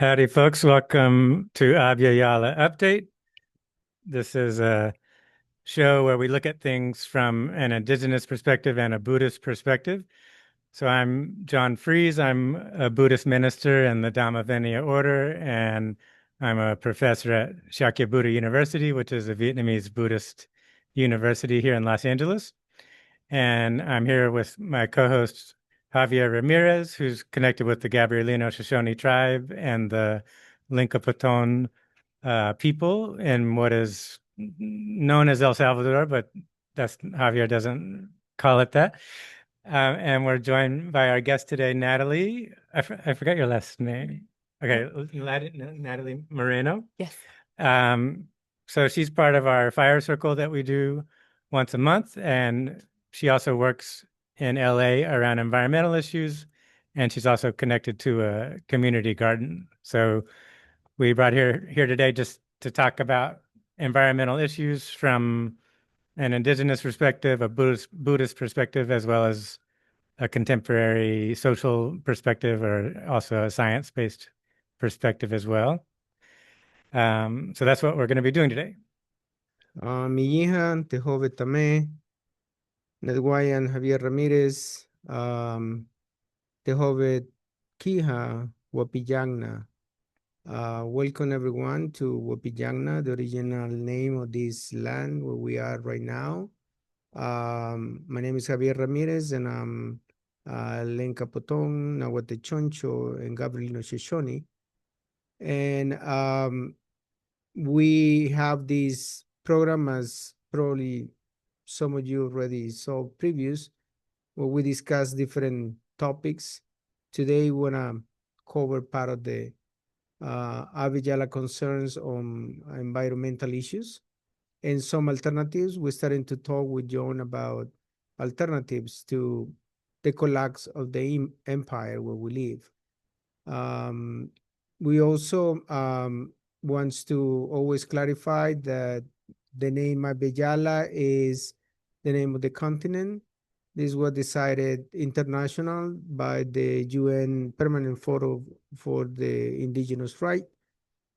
Howdy, folks. Welcome to Abya Yala Update. This is a show where we look at things from an indigenous perspective and a Buddhist perspective. So I'm John Fries. I'm a Buddhist minister in the Dhamma Order, and I'm a professor at Shakya Buddha University, which is a Vietnamese Buddhist university here in Los Angeles. And I'm here with my co-host Javier Ramirez, who's connected with the Gabrielino Shoshone tribe and the Linkapaton people in what is known as El Salvador, but that's Javier doesn't call it that. And we're joined by our guest today, Nathaly. I forgot your last name. Okay, Nathaly Moreno. Yes. Um, so she's part of our fire circle that we do once a month, and she also works in LA around environmental issues, and she's also connected to a community garden. So we brought her here today just to talk about environmental issues from an indigenous perspective, a Buddhist perspective, as well as a contemporary social perspective, or also a science-based perspective as well. So that's what we're going to be doing today. Mi hija, Tejove Tamé, Nedguayan Javier Ramírez, Tejove Kija, Wapillagna. Welcome everyone to Wapillagna, the original name of this land where we are right now. My name is Javier Ramirez, and I'm Lenca Potong, Nahuatl Choncho, and Gabrielino Shoshone. And we have this program, as probably some of you already saw previous, where we discuss different topics. Today, we want to cover part of the Abya concerns on environmental issues and some alternatives. We're starting to talk with John about alternatives to the collapse of the empire where we live. We also wants to always clarify that the name Abya is the name of the continent. This was decided international by the UN Permanent Forum for the Indigenous Right.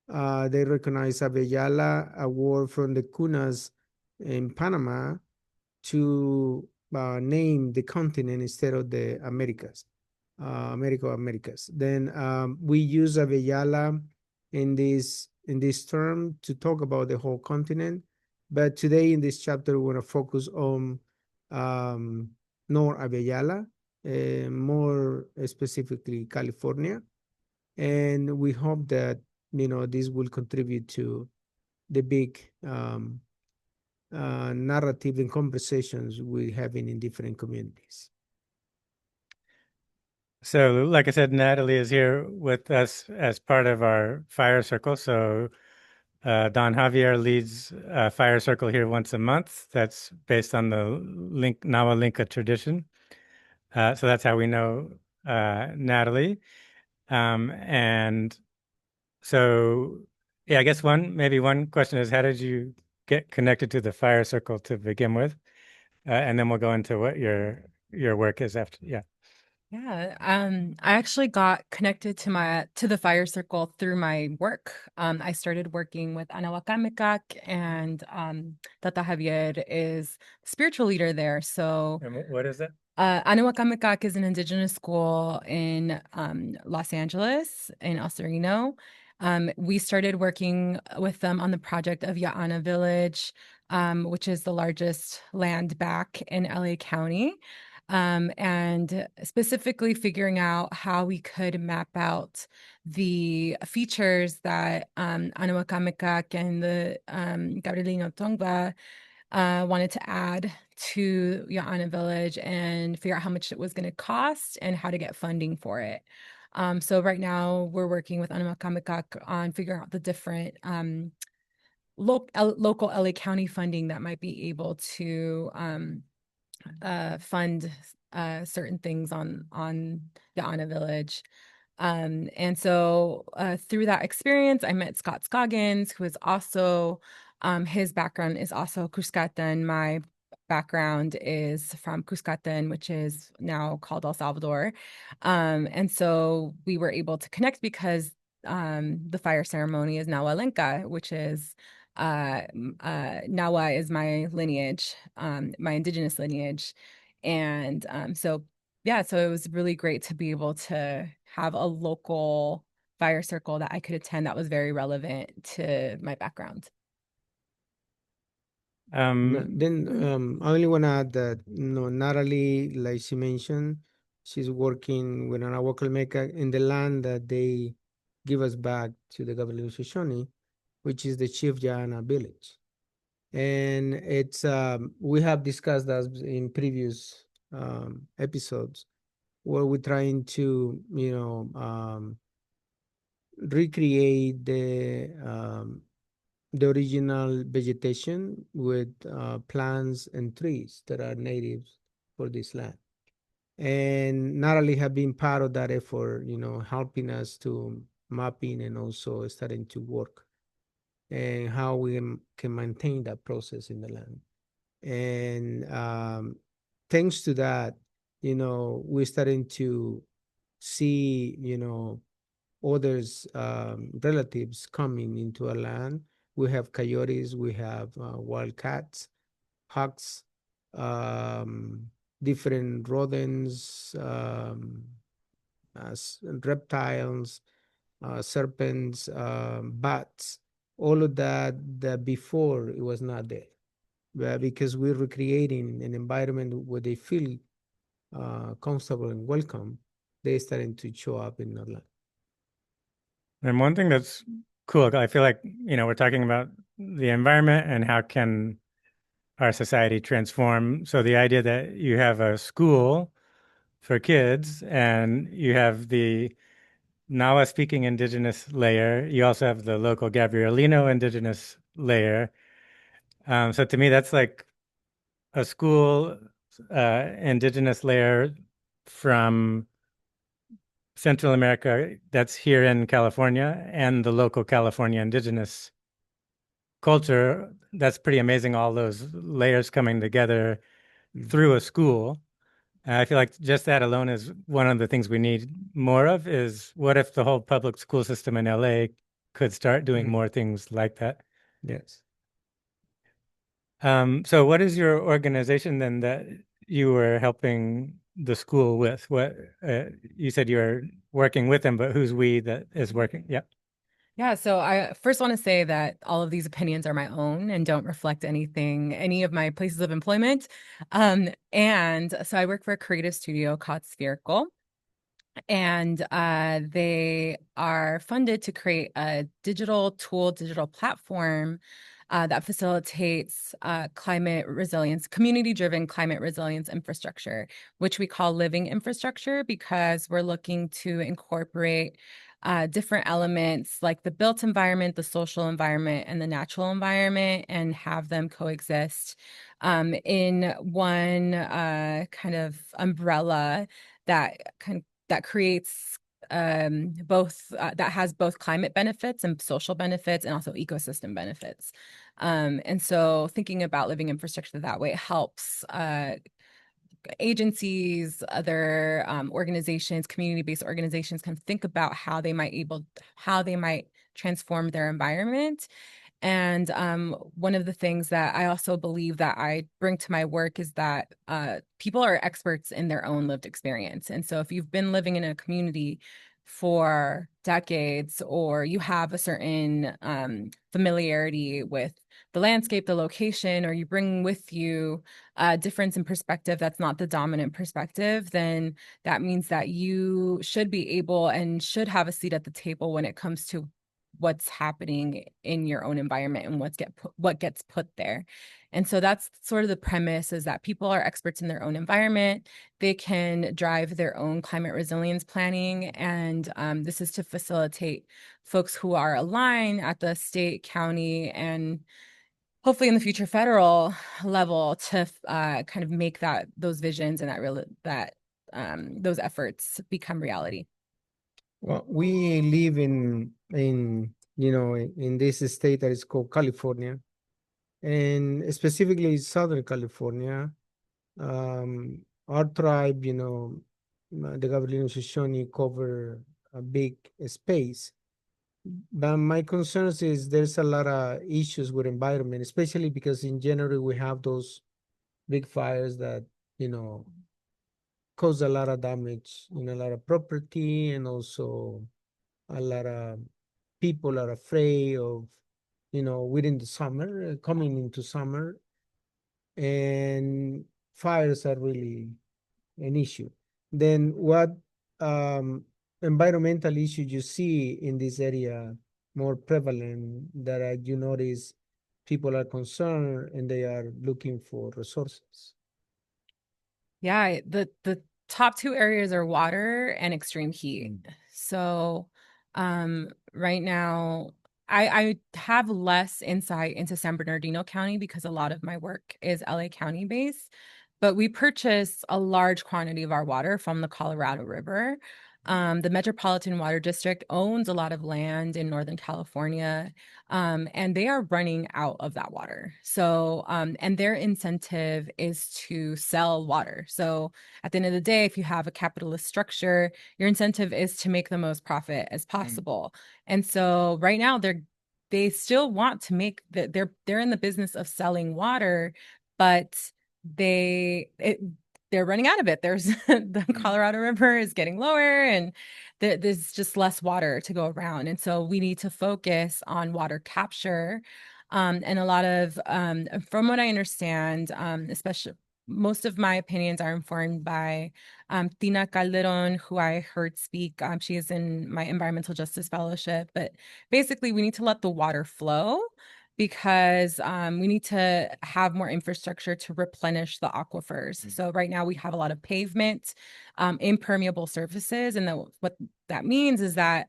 They recognize Abya, a word from the Cunas in Panama, to name the continent instead of the Americas. Americas. Then we use Abya in this term to talk about the whole continent. But today in this chapter, we want to focus on North Abya, more specifically California. And we hope that this will contribute to the big narrative and conversations we're having in different communities. So, like I said, Nathaly is here with us as part of our fire circle. So, Don Javier leads a fire circle here once a month. That's based on the Nawa Linka tradition. So that's how we know Nathaly. And so, yeah, I guess maybe one question is, how did you get connected to the fire circle to begin with? And then we'll go into what your work is after. Yeah. Yeah. I actually got connected to the fire circle through my work. I started working with Anahuacamecak, and Tata Javier is the spiritual leader there. So And what is it? Anahuacamecak is an indigenous school in Los Angeles, in El Sereno. We started working with them on the project of Ya'ana Village, which is the largest land back in LA County. And specifically figuring out how we could map out the features that Anahuacamecak and the Gabrielino Tongva wanted to add to Ya'ana Village, and figure out how much it was going to cost and how to get funding for it. So right now we're working with Anahuacamecak on figuring out the different local LA County funding that might be able to fund certain things on Ya'ana Village. And so through that experience, I met Scott Scoggins, who is also, his background is also Cuscatan. My background is from Cuscatan, which is now called El Salvador. And so we were able to connect because the fire ceremony is Nahualenca, which is Nahua is my lineage, my indigenous lineage. And so yeah, so it was really great to be able to have a local fire circle that I could attend that was very relevant to my background. I only want to add that, Nathaly, like she mentioned, she's working with an Awakalmeka in the land that they give us back to the Gabriel Shoshone, which is the Chief Jana village. And it's we have discussed that in previous episodes, where we're trying to, recreate the original vegetation with plants and trees that are native for this land. And not only have been part of that effort, helping us to mapping and also starting to work and how we can maintain that process in the land. And thanks to that, we're starting to see, others relatives coming into our land. We have coyotes, we have wildcats, hawks, different rodents, reptiles, serpents, bats, all of that before it was not there. Because we're recreating an environment where they feel comfortable and welcome, they're starting to show up in our land. And one thing that's cool, I feel like, we're talking about the environment and how can our society transform. So the idea that you have a school for kids and you have the Nawa speaking indigenous layer, you also have the local Gabrielino indigenous layer. So to me, that's like a school indigenous layer from Central America that's here in California and the local California indigenous culture. That's pretty amazing, all those layers coming together through a school. I feel like just that alone is one of the things we need more of. Is what if the whole public school system in LA could start doing more things like that? Yes. So what is your organization then that you were helping the school with? What you said you're working with them, but who's we that is working? Yeah. Yeah, so I first want to say that all of these opinions are my own and don't reflect any of my places of employment. And so I work for a creative studio called Spherical, and they are funded to create a digital platform that facilitates climate resilience, community-driven climate resilience infrastructure, which we call living infrastructure, because we're looking to incorporate different elements like the built environment, the social environment, and the natural environment, and have them coexist in one kind of umbrella that creates both that has both climate benefits and social benefits and also ecosystem benefits. And so thinking about living infrastructure that way helps agencies, other organizations, community-based organizations can think about how they might transform their environment. And one of the things that I also believe that I bring to my work is that people are experts in their own lived experience. And so if you've been living in a community for decades, or you have a certain familiarity with the landscape, the location, or you bring with you a difference in perspective that's not the dominant perspective, then that means that you should be able and should have a seat at the table when it comes to what's happening in your own environment and what gets put there. And so that's sort of the premise, is that people are experts in their own environment. They can drive their own climate resilience planning. And this is to facilitate folks who are aligned at the state, county, and hopefully in the future federal level to kind of make those visions and those efforts become reality. Well, we live in this state that is called California, and specifically Southern California. Our tribe, the Gabrielino Shoshone, cover a big space, But my concerns is there's a lot of issues with environment, especially because in January we have those big fires that, you know, cause a lot of damage in a lot of property, and also a lot of people are afraid of, you know, within the summer, coming into summer, and fires are really an issue. Then what um, environmental issues you see in this area more prevalent that you notice people are concerned and they are looking for resources? Yeah, the top two areas are water and extreme heat. So, right now, I have less insight into San Bernardino County because a lot of my work is LA County based, but we purchase a large quantity of our water from the Colorado River. The Metropolitan Water District owns a lot of land in Northern California, and they are running out of that water. So, and their incentive is to sell water. So, at the end of the day, if you have a capitalist structure, your incentive is to make the most profit as possible. And so, right now, they still want to make that they're in the business of selling water, but they're running out of it. There's the Colorado River is getting lower, and there's just less water to go around. And so we need to focus on water capture. And a lot of, from what I understand, especially most of my opinions are informed by Tina Calderon, who I heard speak. She is in my environmental justice fellowship. But basically, we need to let the water flow because we need to have more infrastructure to replenish the aquifers. So right now we have a lot of pavement, impermeable surfaces, and what that means is that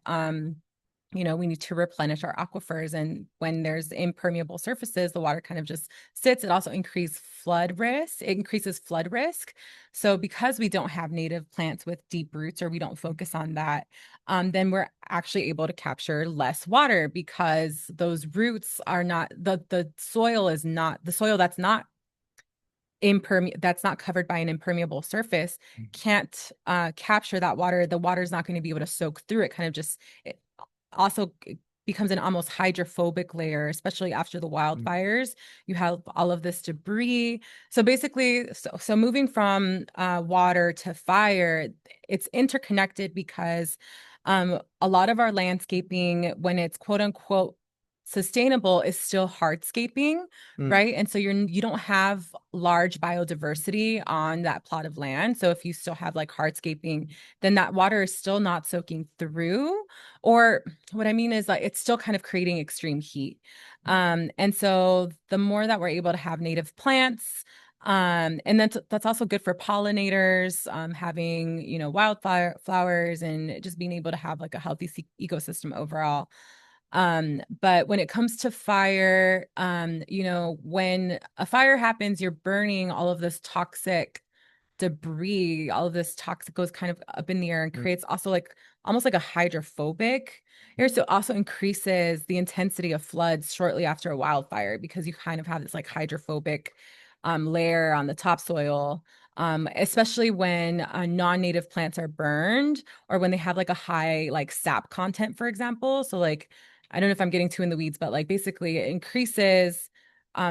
we need to replenish our aquifers. And when there's impermeable surfaces, the water kind of just sits. It also increases flood risk. It increases flood risk. So because we don't have native plants with deep roots, or we don't focus on that, then we're actually able to capture less water because those roots are not the soil is not the soil that's not covered by an impermeable surface can't capture that water. The water is not going to be able to soak through it. Kind of just it also becomes an almost hydrophobic layer, especially after the wildfires. You have all of this debris. So basically, so moving from water to fire, it's interconnected because a lot of our landscaping, when it's quote unquote sustainable, is still hardscaping, right? And so you don't have large biodiversity on that plot of land. So if you still have like hardscaping, then that water is still not soaking through. Or what I mean is like it's still kind of creating extreme heat. And so the more that we're able to have native plants, and that's also good for pollinators, having wildfire flowers and just being able to have like a healthy ecosystem overall. But when it comes to fire, when a fire happens, you're burning all of this toxic debris, all of this toxic goes kind of up in the air and creates also like almost like a hydrophobic air. So it also increases the intensity of floods shortly after a wildfire because you kind of have this like hydrophobic layer on the topsoil. Especially when non-native plants are burned or when they have like a high like sap content, for example. So like, I don't know if I'm getting too in the weeds, but like basically it increases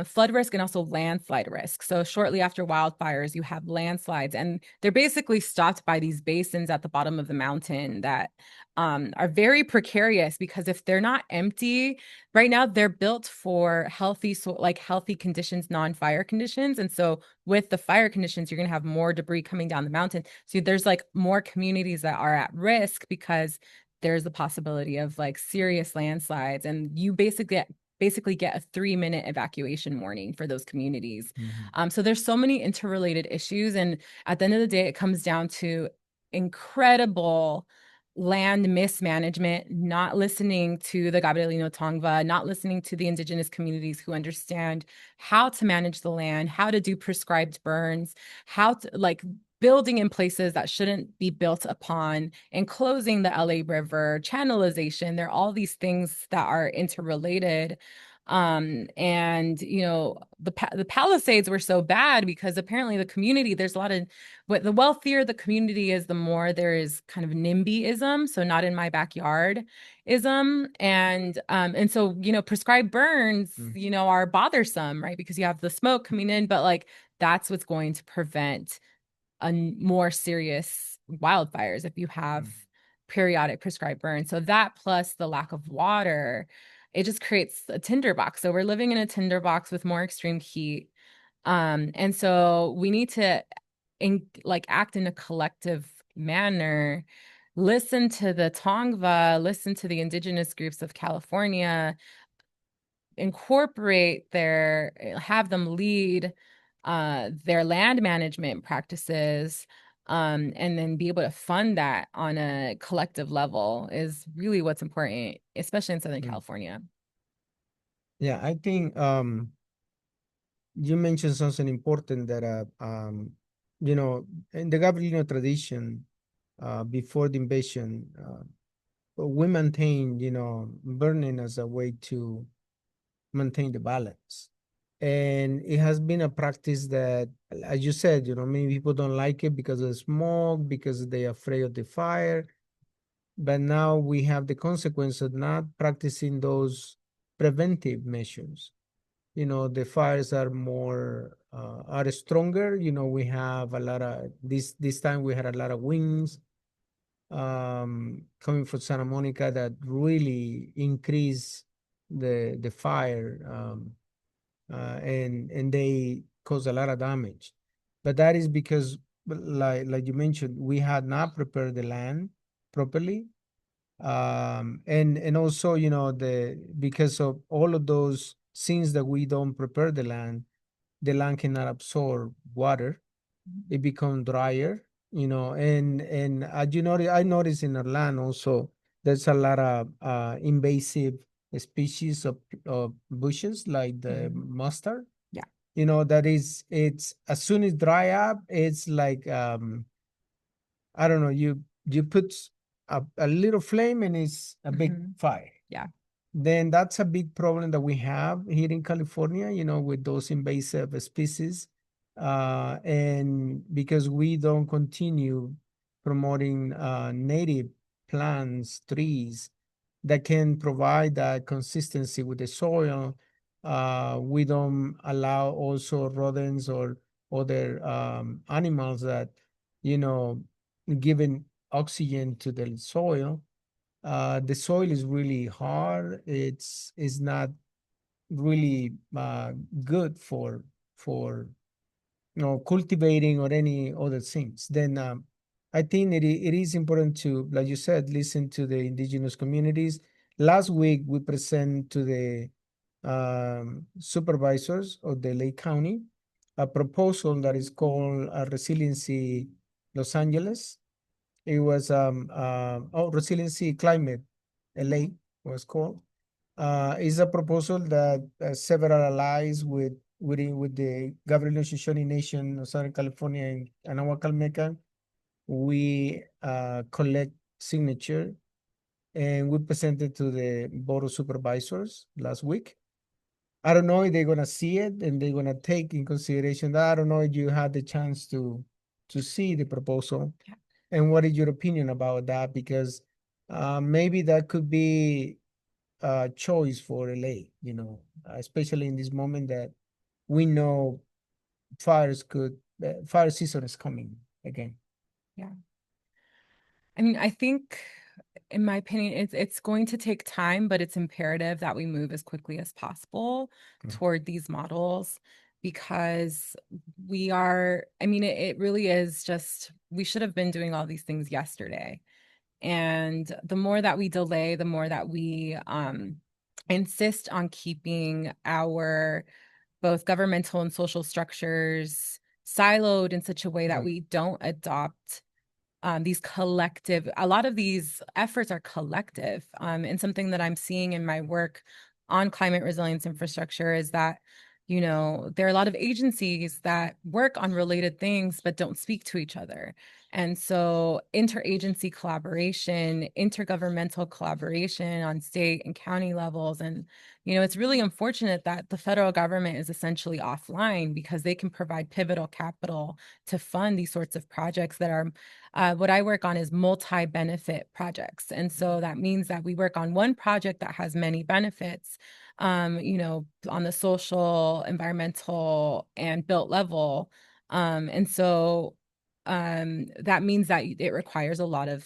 flood risk and also landslide risk. So shortly after wildfires, you have landslides, and they're basically stopped by these basins at the bottom of the mountain that are very precarious because if they're not empty, right now they're built for healthy, so like healthy conditions, non-fire conditions. And so with the fire conditions, you're going to have more debris coming down the mountain. So there's like more communities that are at risk because there's the possibility of like serious landslides, and you basically get a 3-minute evacuation warning for those communities. So there's so many interrelated issues. And at the end of the day, it comes down to incredible land mismanagement, not listening to the Gabrielino Tongva, not listening to the indigenous communities who understand how to manage the land, how to do prescribed burns, how to like building in places that shouldn't be built upon, enclosing the LA River, channelization. There are all these things that are interrelated. And the Palisades were so bad because apparently the community, there's a lot of, but the wealthier the community is, the more there is kind of NIMBYism, so not in my backyard ism. And so, prescribed burns, are bothersome, right? Because you have the smoke coming in, but like that's what's going to prevent a more serious wildfires if you have periodic prescribed burns. So that plus the lack of water, it just creates a tinderbox. So we're living in a tinderbox with more extreme heat. And so we need to act in a collective manner, listen to the Tongva, listen to the indigenous groups of California, have them lead their land management practices, and then be able to fund that on a collective level is really what's important, especially in Southern California. Yeah, I think you mentioned something important that in the Gabrielino tradition, before the invasion, we maintained, burning as a way to maintain the balance. And it has been a practice that, as you said, many people don't like it because of the smoke, because they're afraid of the fire. But now we have the consequence of not practicing those preventive measures. The fires are are stronger. We have a lot of this time we had a lot of winds coming from Santa Monica that really increase the fire, and they cause a lot of damage. But that is because, like you mentioned, we had not prepared the land properly, and also the because of all of those things that we don't prepare the land cannot absorb water. It becomes drier, and as you know, I noticed in our land also there's a lot of invasive species of bushes like the mustard. Yeah. That is, it's as soon as dry up, it's like I don't know, you put a little flame and it's a big fire. Yeah. Then that's a big problem that we have here in California, with those invasive species. And because we don't continue promoting native plants, trees that can provide that consistency with the soil, we don't allow also rodents or other animals that, giving oxygen to the soil. The soil is really hard. It's not really good for cultivating or any other things. Then I think it is important to, like you said, listen to the indigenous communities. Last week we present to the supervisors of the Lake County a proposal that is called Resiliency Los Angeles. It was Resiliency Climate LA was called. Is a proposal that several allies with the Gabriel Shoshone Nation of Southern California and Anahuac we collect signature and we presented to the Board of Supervisors last week. I don't know if they're gonna see it and they're gonna take in consideration that. I don't know if you had the chance to see the proposal. Yeah. And what is your opinion about that? Because maybe that could be a choice for LA, especially in this moment that we know fire season is coming again. Yeah. I mean, I think, in my opinion, it's going to take time, but it's imperative that we move as quickly as possible toward these models, because it really is just, we should have been doing all these things yesterday. And the more that we delay, the more that we insist on keeping our both governmental and social structures siloed in such a way that we don't adopt a lot of these efforts are collective. And something that I'm seeing in my work on climate resilience infrastructure is that there are a lot of agencies that work on related things but don't speak to each other. And so interagency collaboration, intergovernmental collaboration on state and county levels. And, it's really unfortunate that the federal government is essentially offline because they can provide pivotal capital to fund these sorts of projects that are, what I work on is multi-benefit projects. And so that means that we work on one project that has many benefits, on the social, environmental, and built level. And so that means that it requires a lot of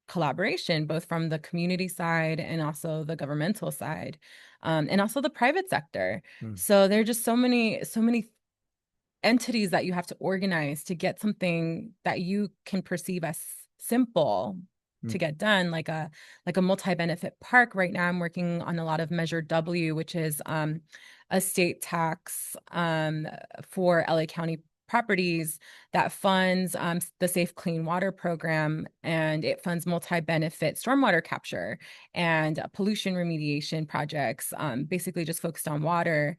collaboration, both from the community side and also the governmental side, and also the private sector. So there are just so many entities that you have to organize to get something that you can perceive as simple to get done, like a multi-benefit park. Right now I'm working on a lot of Measure W, which is a state tax for LA County properties that funds the Safe Clean Water program, and it funds multi-benefit stormwater capture and pollution remediation projects, basically just focused on water.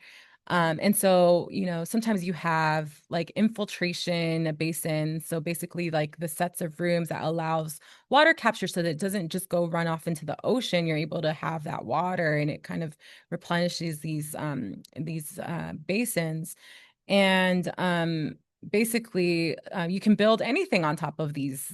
And so, sometimes you have like infiltration basins. So basically like the sets of rooms that allows water capture so that it doesn't just go run off into the ocean. You're able to have that water and it kind of replenishes these basins. And basically you can build anything on top of these.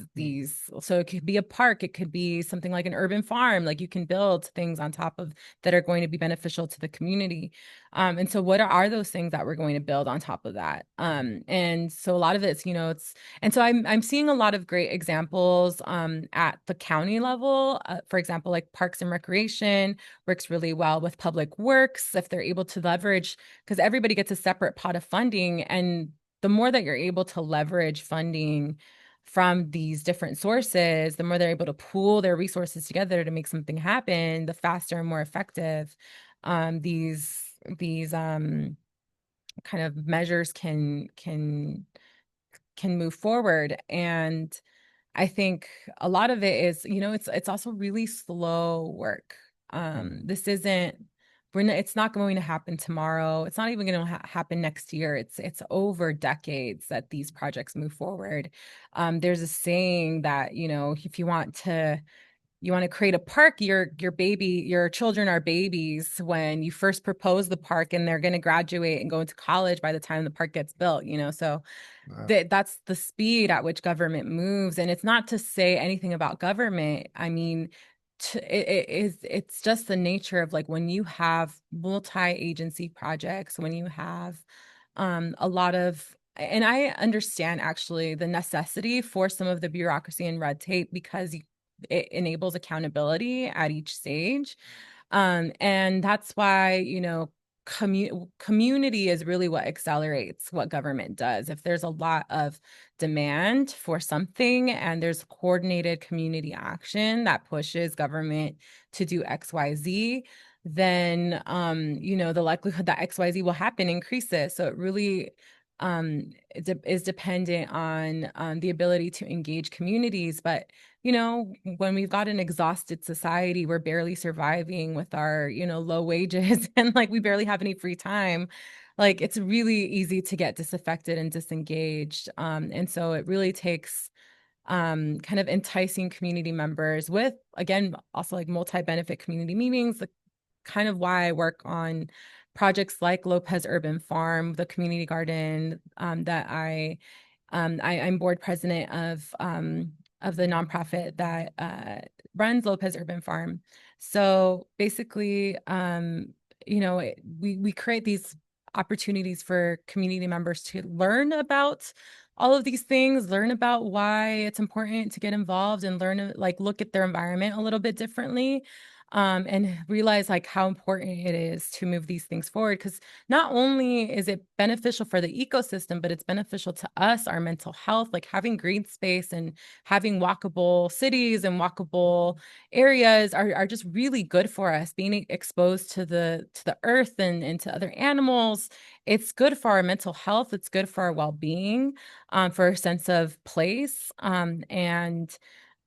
So it could be a park, it could be something like an urban farm. Like you can build things on top of that are going to be beneficial to the community. And so what are those things that we're going to build on top of that? And so a lot of it's, and so I'm seeing a lot of great examples at the county level. For example, like Parks and Recreation works really well with Public Works if they're able to leverage, because everybody gets a separate pot of funding. And the more that you're able to leverage funding from these different sources, the more they're able to pool their resources together to make something happen, the faster and more effective these kind of measures can move forward. And I think a lot of it is, it's also really slow work. This isn't, it's not going to happen tomorrow. It's not even going to happen next year. It's over decades that these projects move forward. There's a saying that, if you want to create a park, your children are babies when you first propose the park, and they're going to graduate and go into college by the time the park gets built, so Wow. that's the speed at which government moves. And it's not to say anything about government. I mean, it's just the nature of like when you have multi-agency projects, when you have a lot of, and I understand actually the necessity for some of the bureaucracy and red tape because it enables accountability at each stage. And that's why, community is really what accelerates what government does. If there's a lot of demand for something and there's coordinated community action that pushes government to do XYZ, then, the likelihood that XYZ will happen increases. So it really is dependent on the ability to engage communities. But when we've got an exhausted society, we're barely surviving with our, low wages and like we barely have any free time. Like it's really easy to get disaffected and disengaged. And so it really takes kind of enticing community members with, again, also like multi-benefit community meetings, the kind of why I work on projects like Lopez Urban Farm, the community garden that I'm board president of the nonprofit that runs Lopez Urban Farm. So basically, we create these opportunities for community members to learn about all of these things, learn about why it's important to get involved and learn, like look at their environment a little bit differently. And realize like how important it is to move these things forward. Because not only is it beneficial for the ecosystem, but it's beneficial to us, our mental health, like having green space and having walkable cities and walkable areas are just really good for us. Being exposed to the earth and to other animals, it's good for our mental health. It's good for our well-being, for a sense of place. And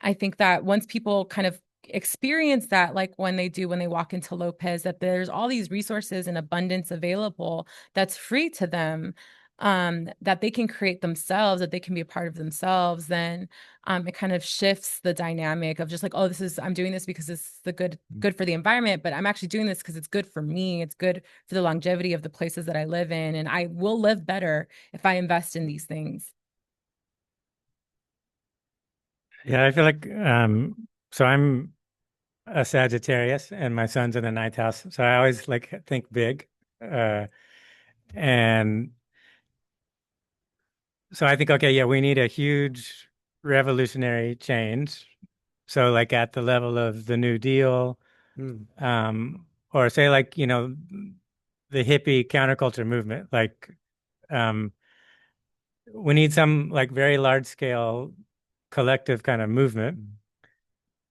I think that once people kind of experience that, like when they walk into Lopez, that there's all these resources and abundance available that's free to them, that they can create themselves, that they can be a part of themselves, then it kind of shifts the dynamic of just like, oh, I'm doing this because it's the good for the environment, but I'm actually doing this because it's good for me. It's good for the longevity of the places that I live in, and I will live better if I invest in these things. Yeah, I feel like so I'm a Sagittarius and my son's in the ninth house. So I always like think big. Uh and so I think, okay, yeah, we need a huge revolutionary change. So like at the level of the New Deal, Mm. or say like, the hippie counterculture movement. Like um we need some like very large scale collective kind of movement.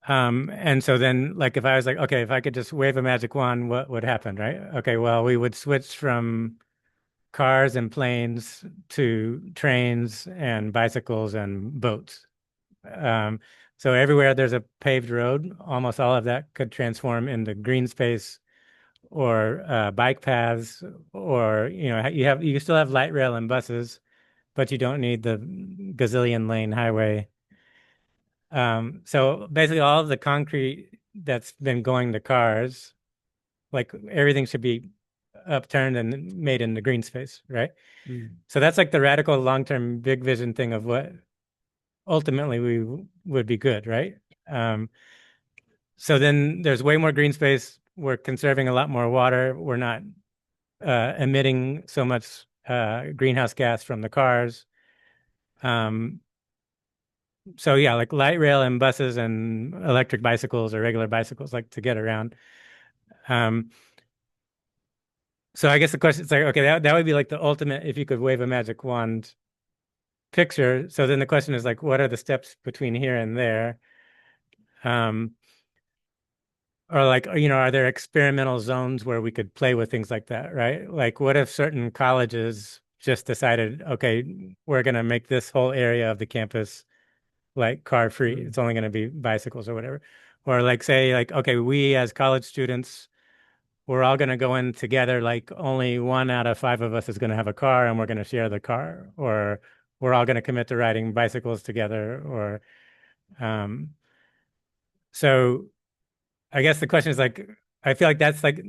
And so then like if I was like, okay, if I could just wave a magic wand, what would happen, right? Okay, well, we would switch from cars and planes to trains and bicycles and boats. Um, so everywhere there's a paved road, almost all of that could transform into green space or bike paths, or you still have light rail and buses, but you don't need the gazillion lane highway. So basically all of the concrete that's been going to cars, like everything should be upturned and made into green space, right? Mm. So that's like the radical long-term big vision thing of what ultimately we would be good, right? So then there's way more green space. We're conserving a lot more water. We're not emitting so much greenhouse gas from the cars. Um, so yeah, like light rail and buses and electric bicycles or regular bicycles, like to get around. Um, so I guess the question is like, okay, that would be like the ultimate if you could wave a magic wand picture. So then the question is like, what are the steps between here and there? Um, or like, are there experimental zones where we could play with things like that, right? Like, what if certain colleges just decided, okay, we're going to make this whole area of the campus like car free. Mm. It's only going to be bicycles or whatever. Or like say like, okay, we as college students, we're all going to go in together. Like only 1 out of 5 of us is going to have a car and we're going to share the car. Or we're all going to commit to riding bicycles together. Or so I guess the question is like, I feel like that's like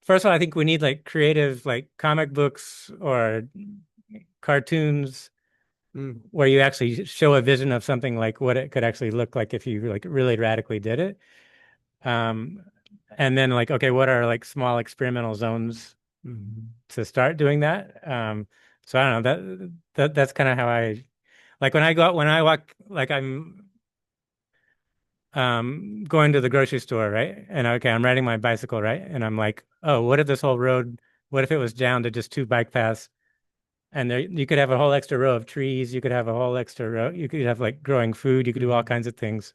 first of all, I think we need like creative like comic books or cartoons Mm. where you actually show a vision of something like what it could actually look like if you like really radically did it. Um, and then like, okay, what are like small experimental zones Mm. to start doing that? So I don't know that's kind of how I like when I go out, when I walk, like I'm going to the grocery store, right? And okay, I'm riding my bicycle, right? And I'm like, oh, what if this whole road, what if it was down to just 2 bike paths? And there you could have a whole extra row of trees, you could have a whole extra row, you could have like growing food, you could do all Mm. kinds of things.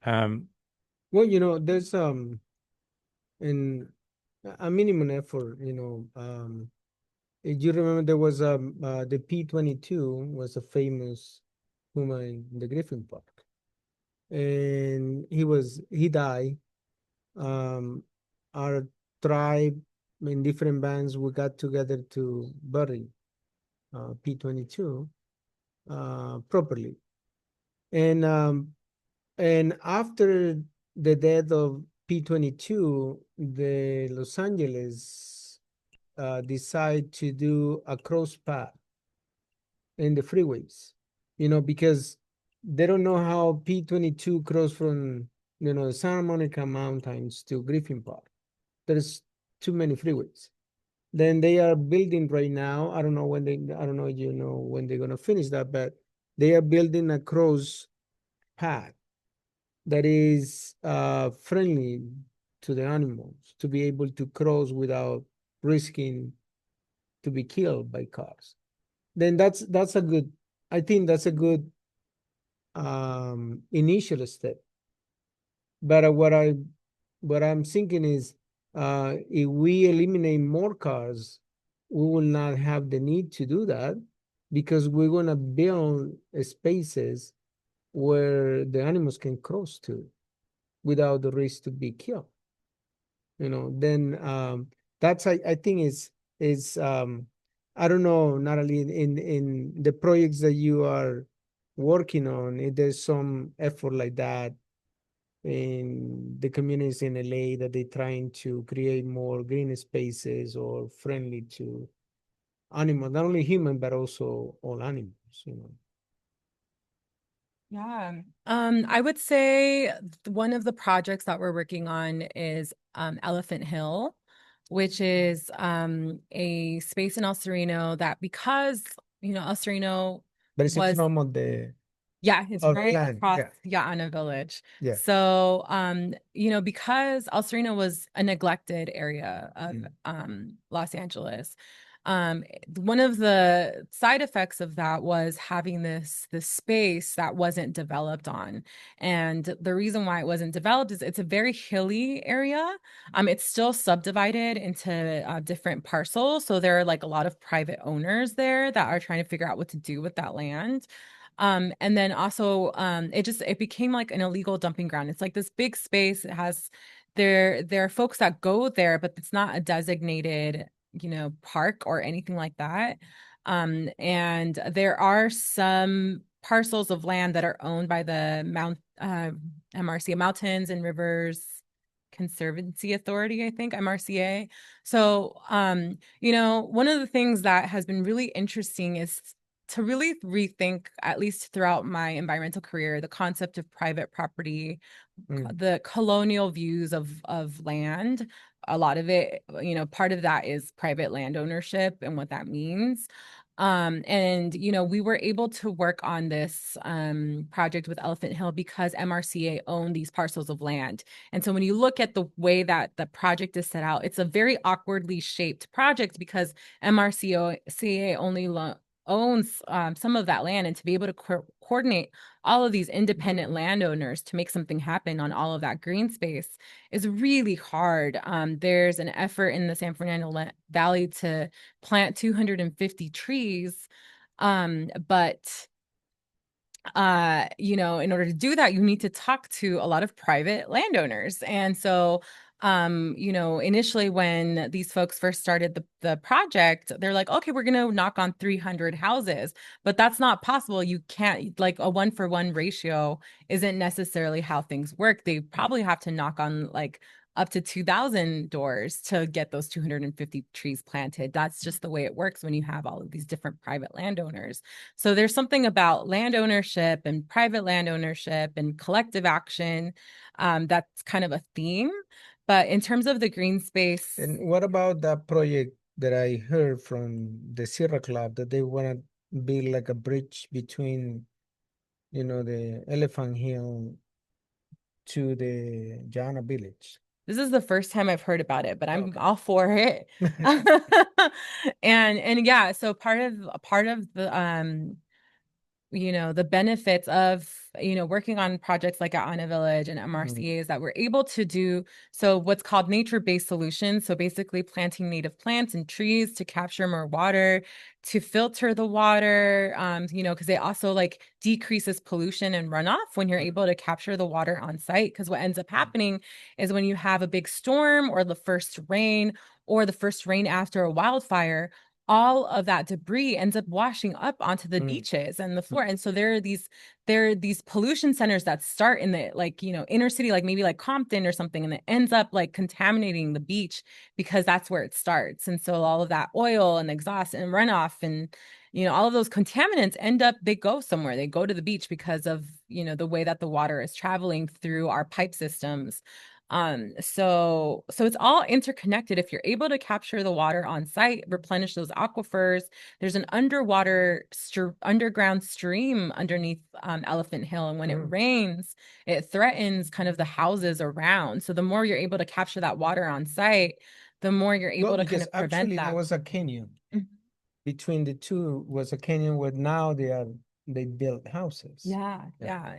Um, Well, there's in a minimum effort, if you remember there was the P-22 was a famous human in the Griffin Park. And he died. Um our tribe in different bands we got together to bury P-22 properly. And after the death of P-22, the Los Angeles decide to do a cross path in the freeways, because they don't know how P-22 cross from, the Santa Monica Mountains to Griffin Park. There's too many freeways. Then they are building right now. I don't know if you know when they're gonna finish that, but they are building a cross path that is friendly to the animals to be able to cross without risking to be killed by cars. Then that's a good. I think that's a good initial step. But what I'm thinking is, if we eliminate more cars, we will not have the need to do that because we're gonna build spaces where the animals can cross to. without the risk to be killed. Then that's I think is I don't know, Natalie, in the projects that you are working on, if there's some effort like that in the communities in LA that they're trying to create more green spaces or friendly to animals, not only human, but also all animals. Yeah. I would say one of the projects that we're working on is Elephant Hill, which is a space in El Sereno that because, El Sereno But it's in was front of the yeah, it's of right land. across Yeah. Yaana Village. Yeah. So, because El Sereno was a neglected area of Los Angeles, one of the side effects of that was having this space that wasn't developed on. And the reason why it wasn't developed is it's a very hilly area. It's still subdivided into different parcels. So there are like a lot of private owners there that are trying to figure out what to do with that land. And then also it became like an illegal dumping ground. It's like this big space. It has there are folks that go there, but it's not a designated, park or anything like that. And there are some parcels of land that are owned by the MRCA, Mountains and Rivers Conservancy Authority, I think, MRCA. So, one of the things that has been really interesting is to really rethink, at least throughout my environmental career, the concept of private property, the colonial views of land. A lot of it, part of that is private land ownership and what that means. And we were able to work on this project with Elephant Hill because MRCA owned these parcels of land. And so when you look at the way that the project is set out, it's a very awkwardly shaped project because MRCA only owns some of that land, and to be able to coordinate all of these independent landowners to make something happen on all of that green space is really hard. There's an effort in the San Fernando Valley to plant 250 trees, but in order to do that, you need to talk to a lot of private landowners. And so initially when these folks first started the project, they're like, okay, we're going to knock on 300 houses, but that's not possible. You can't, like, a 1-for-1 ratio isn't necessarily how things work. They probably have to knock on like up to 2,000 doors to get those 250 trees planted. That's just the way it works when you have all of these different private landowners. So there's something about land ownership and private land ownership and collective action that's kind of a theme. But in terms of the green space, And what about that project that I heard from the Sierra Club that they want to build like a bridge between, the Elephant Hill to the Jana village? this is the first time I've heard about it, but I'm all for it. And yeah, so part of the the benefits of, working on projects like at Ana Village and MRCA is that we're able to do what's called nature-based solutions. So basically planting native plants and trees to capture more water, to filter the water, because it also like decreases pollution and runoff when you're able to capture the water on site. Because what ends up happening is when you have a big storm or the first rain after a wildfire, all of that debris ends up washing up onto the beaches and the floor. And so there are these pollution centers that start in the inner city, like maybe like Compton or something, and it ends up like contaminating the beach because that's where it starts. And so all of that oil and exhaust and runoff and all of those contaminants they go somewhere. They go to the beach because of the way that the water is traveling through our pipe systems. So it's all interconnected. If you're able to capture the water on site, replenish those aquifers, there's an underground stream underneath Elephant Hill, and when it rains, it threatens kind of the houses around. So the more you're able to capture that water on site, the more you're able to kind of prevent actually that. there was a canyon between the two, was a canyon where now they built houses. Yeah.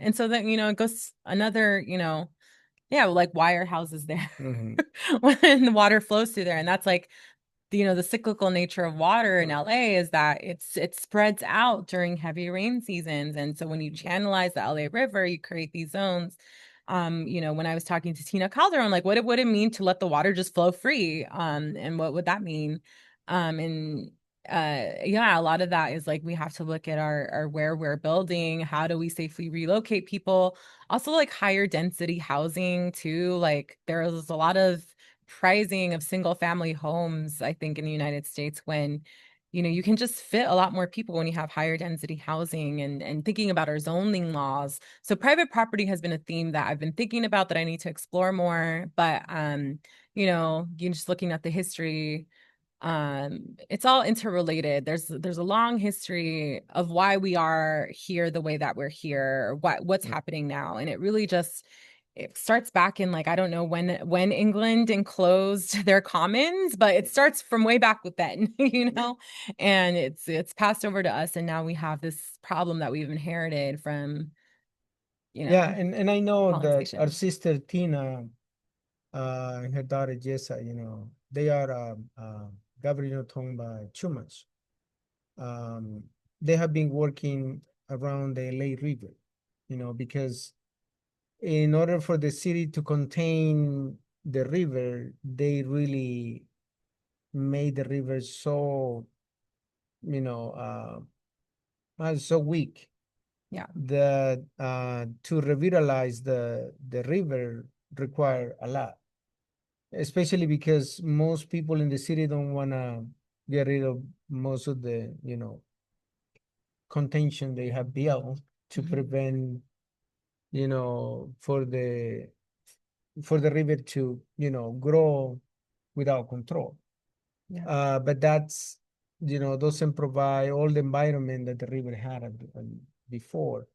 And so then it goes another like wire houses there when the water flows through there. And that's like, the cyclical nature of water in LA is that it spreads out during heavy rain seasons. And so when you channelize the LA River, you create these zones. when I was talking to Tina Calderon, like what would it mean to let the water just flow free? And what would that mean? And yeah, a lot of that is like we have to look at our where we're building, how do we safely relocate people? Also like higher density housing too. Like there's a lot of pricing of single family homes, I think, in the United States when you can just fit a lot more people when you have higher density housing and thinking about our zoning laws. So private property has been a theme that I've been thinking about that I need to explore more. But you just looking at the history, it's all interrelated. There's a long history of why we are here the way that we're here, what's happening now. And it really just it starts back in like I don't know when England enclosed their commons, but it starts from way back with then, and it's passed over to us, and now we have this problem that we've inherited from Yeah, and I know that our colonization. sister Tina and her daughter Jessa, they are Gabriel Tomba Chumash. They have been working around the LA River, because in order for the city to contain the river, they really made the river so, you know, so weak Yeah. that to revitalize the river require a lot, especially because most people in the city don't want to get rid of most of the, contention they have built to prevent, for the river to, grow without control. Yeah. But that's, doesn't provide all the environment that the river had before,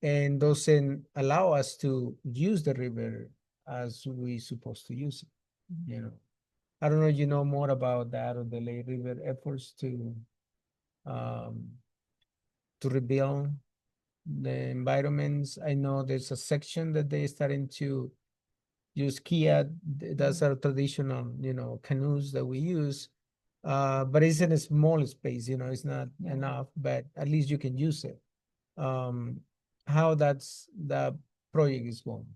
and doesn't allow us to use the river as we supposed to use it. I don't know if you know more about that or the Lake River efforts um, to rebuild the environments. I know there's a section that they starting to use Kia. That's our traditional, canoes that we use. But it's in a small space, it's not enough, but at least you can use it. How the project is going.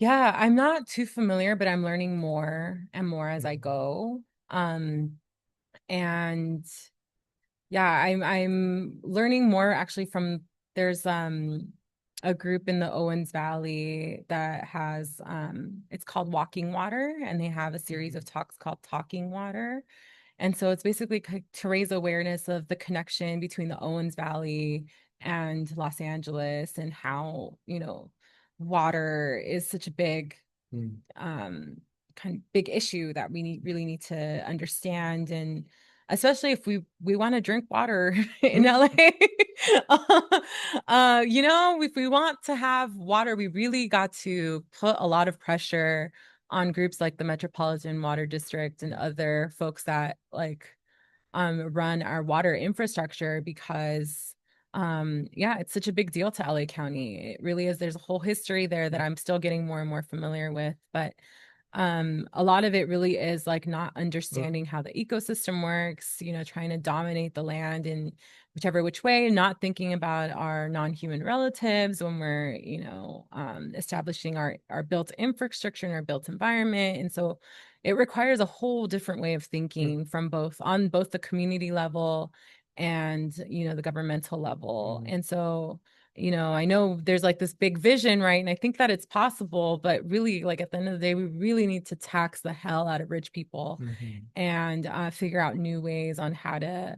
Yeah, I'm not too familiar, but I'm learning more and more as I go. And yeah, I'm learning more actually from there's a group in the Owens Valley that has it's called Walking Water, and they have a series of talks called Talking Water. And so it's basically to raise awareness of the connection between the Owens Valley and Los Angeles and how, water is such a big kind of big issue that we really need to understand, and especially if we want to drink water in LA. If we want to have water, we really got to put a lot of pressure on groups like the Metropolitan Water District and other folks that run our water infrastructure, because yeah, it's such a big deal to LA County. It really is. There's a whole history there that I'm still getting more and more familiar with, but a lot of it really is like not understanding how the ecosystem works, trying to dominate the land in whichever which way, not thinking about our non-human relatives when we're, establishing our built infrastructure and our built environment. And so it requires a whole different way of thinking from both the community level and, the governmental level. And so I know there's like this big vision, right? And I think that it's possible, but really, like at the end of the day, we really need to tax the hell out of rich people and figure out new ways on how to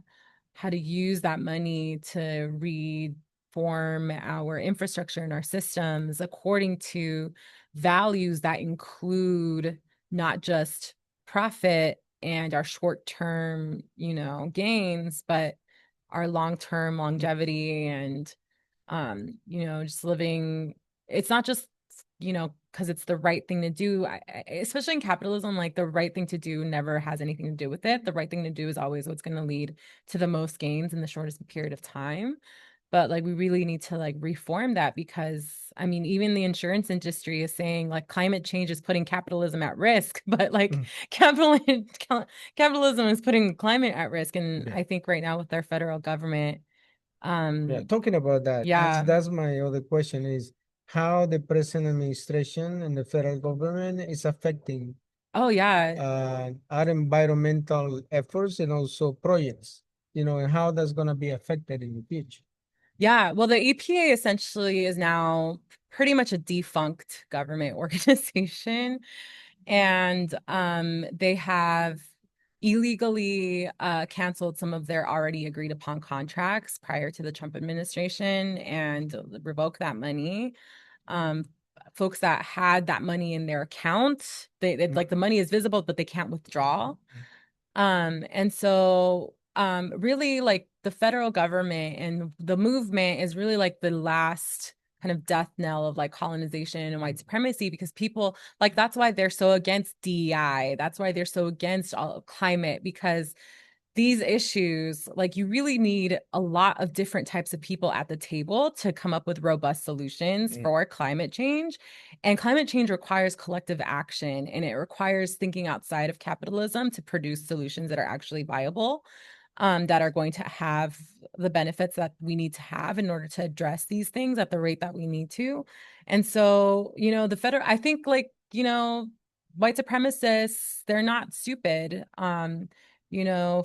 use that money to reform our infrastructure and our systems according to values that include not just profit and our short-term, gains, but our long-term longevity and just living. It's not just, because it's the right thing to do. Especially in capitalism, like the right thing to do never has anything to do with it. The right thing to do is always what's going to lead to the most gains in the shortest period of time. But like we really need to like reform that, because I mean, even the insurance industry is saying like climate change is putting capitalism at risk, but like capitalism is putting climate at risk. And I think right now with our federal government, Yeah, talking about that, yeah. that's my other question is, how the present administration and the federal government is affecting Oh yeah. our environmental efforts and also projects, and how that's going to be affected in the future. Yeah, well, the EPA essentially is now pretty much a defunct government organization, and they have illegally canceled some of their already agreed upon contracts prior to the Trump administration and revoke that money. Um, Folks that had that money in their account, like the money is visible, but they can't withdraw. And so really like the federal government and the movement is really like the last kind of death knell of like colonization and white supremacy, because people like that's why they're so against DEI. That's why they're so against all of climate, because these issues, like you really need a lot of different types of people at the table to come up with robust solutions for climate change. And climate change requires collective action, and it requires thinking outside of capitalism to produce solutions that are actually viable, that are going to have the benefits that we need to have in order to address these things at the rate that we need to. And so, the federal, I think like, white supremacists, they're not stupid.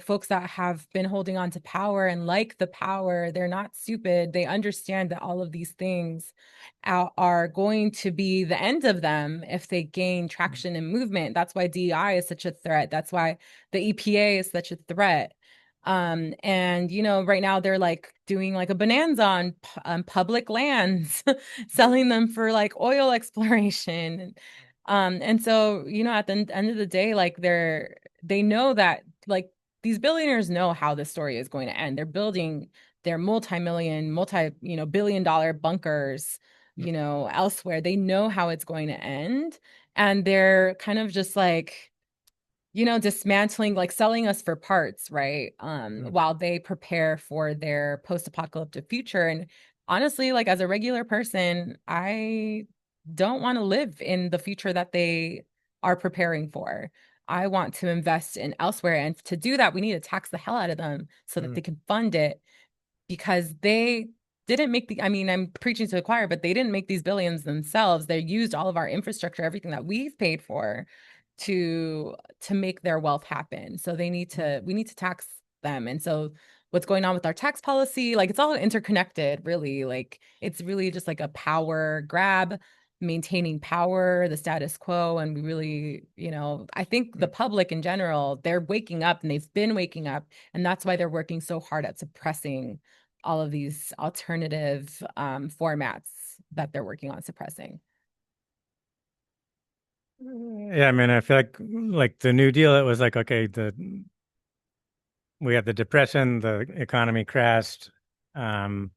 Folks that have been holding on to power and like the power, they're not stupid. They understand that all of these things are going to be the end of them if they gain traction and movement. That's why DEI is such a threat. That's why the EPA is such a threat. And right now they're like doing like a bonanza on public lands, selling them for like oil exploration. And so, at the end of the day, like they know that like these billionaires know how this story is going to end. They're building their billion dollar bunkers, elsewhere. They know how it's going to end. And they're kind of just like, dismantling, like selling us for parts, right? While they prepare for their post-apocalyptic future. And honestly, like as a regular person, I don't want to live in the future that they are preparing for. I want to invest in elsewhere. And to do that, we need to tax the hell out of them so that they can fund it, because they didn't make I mean, I'm preaching to the choir, but they didn't make these billions themselves. They used all of our infrastructure, everything that we've paid for to make their wealth happen. So we need to tax them. And so what's going on with our tax policy, like it's all interconnected, really. Like it's really just like a power grab, maintaining power, the status quo. And we really, I think the public in general, they're waking up, and they've been waking up. And that's why they're working so hard at suppressing all of these alternative formats that they're working on suppressing. Yeah, I mean, I feel like the New Deal, it was like, okay, we had the Depression, the economy crashed, the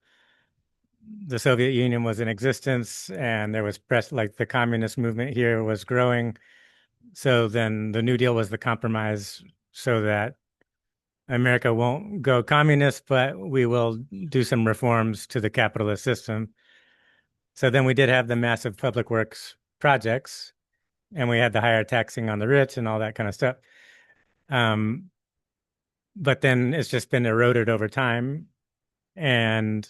Soviet Union was in existence, and there was like the communist movement here was growing. So then the New Deal was the compromise so that America won't go communist, but we will do some reforms to the capitalist system. So then we did have the massive public works projects, and we had the higher taxing on the rich and all that kind of stuff. But then it's just been eroded over time. And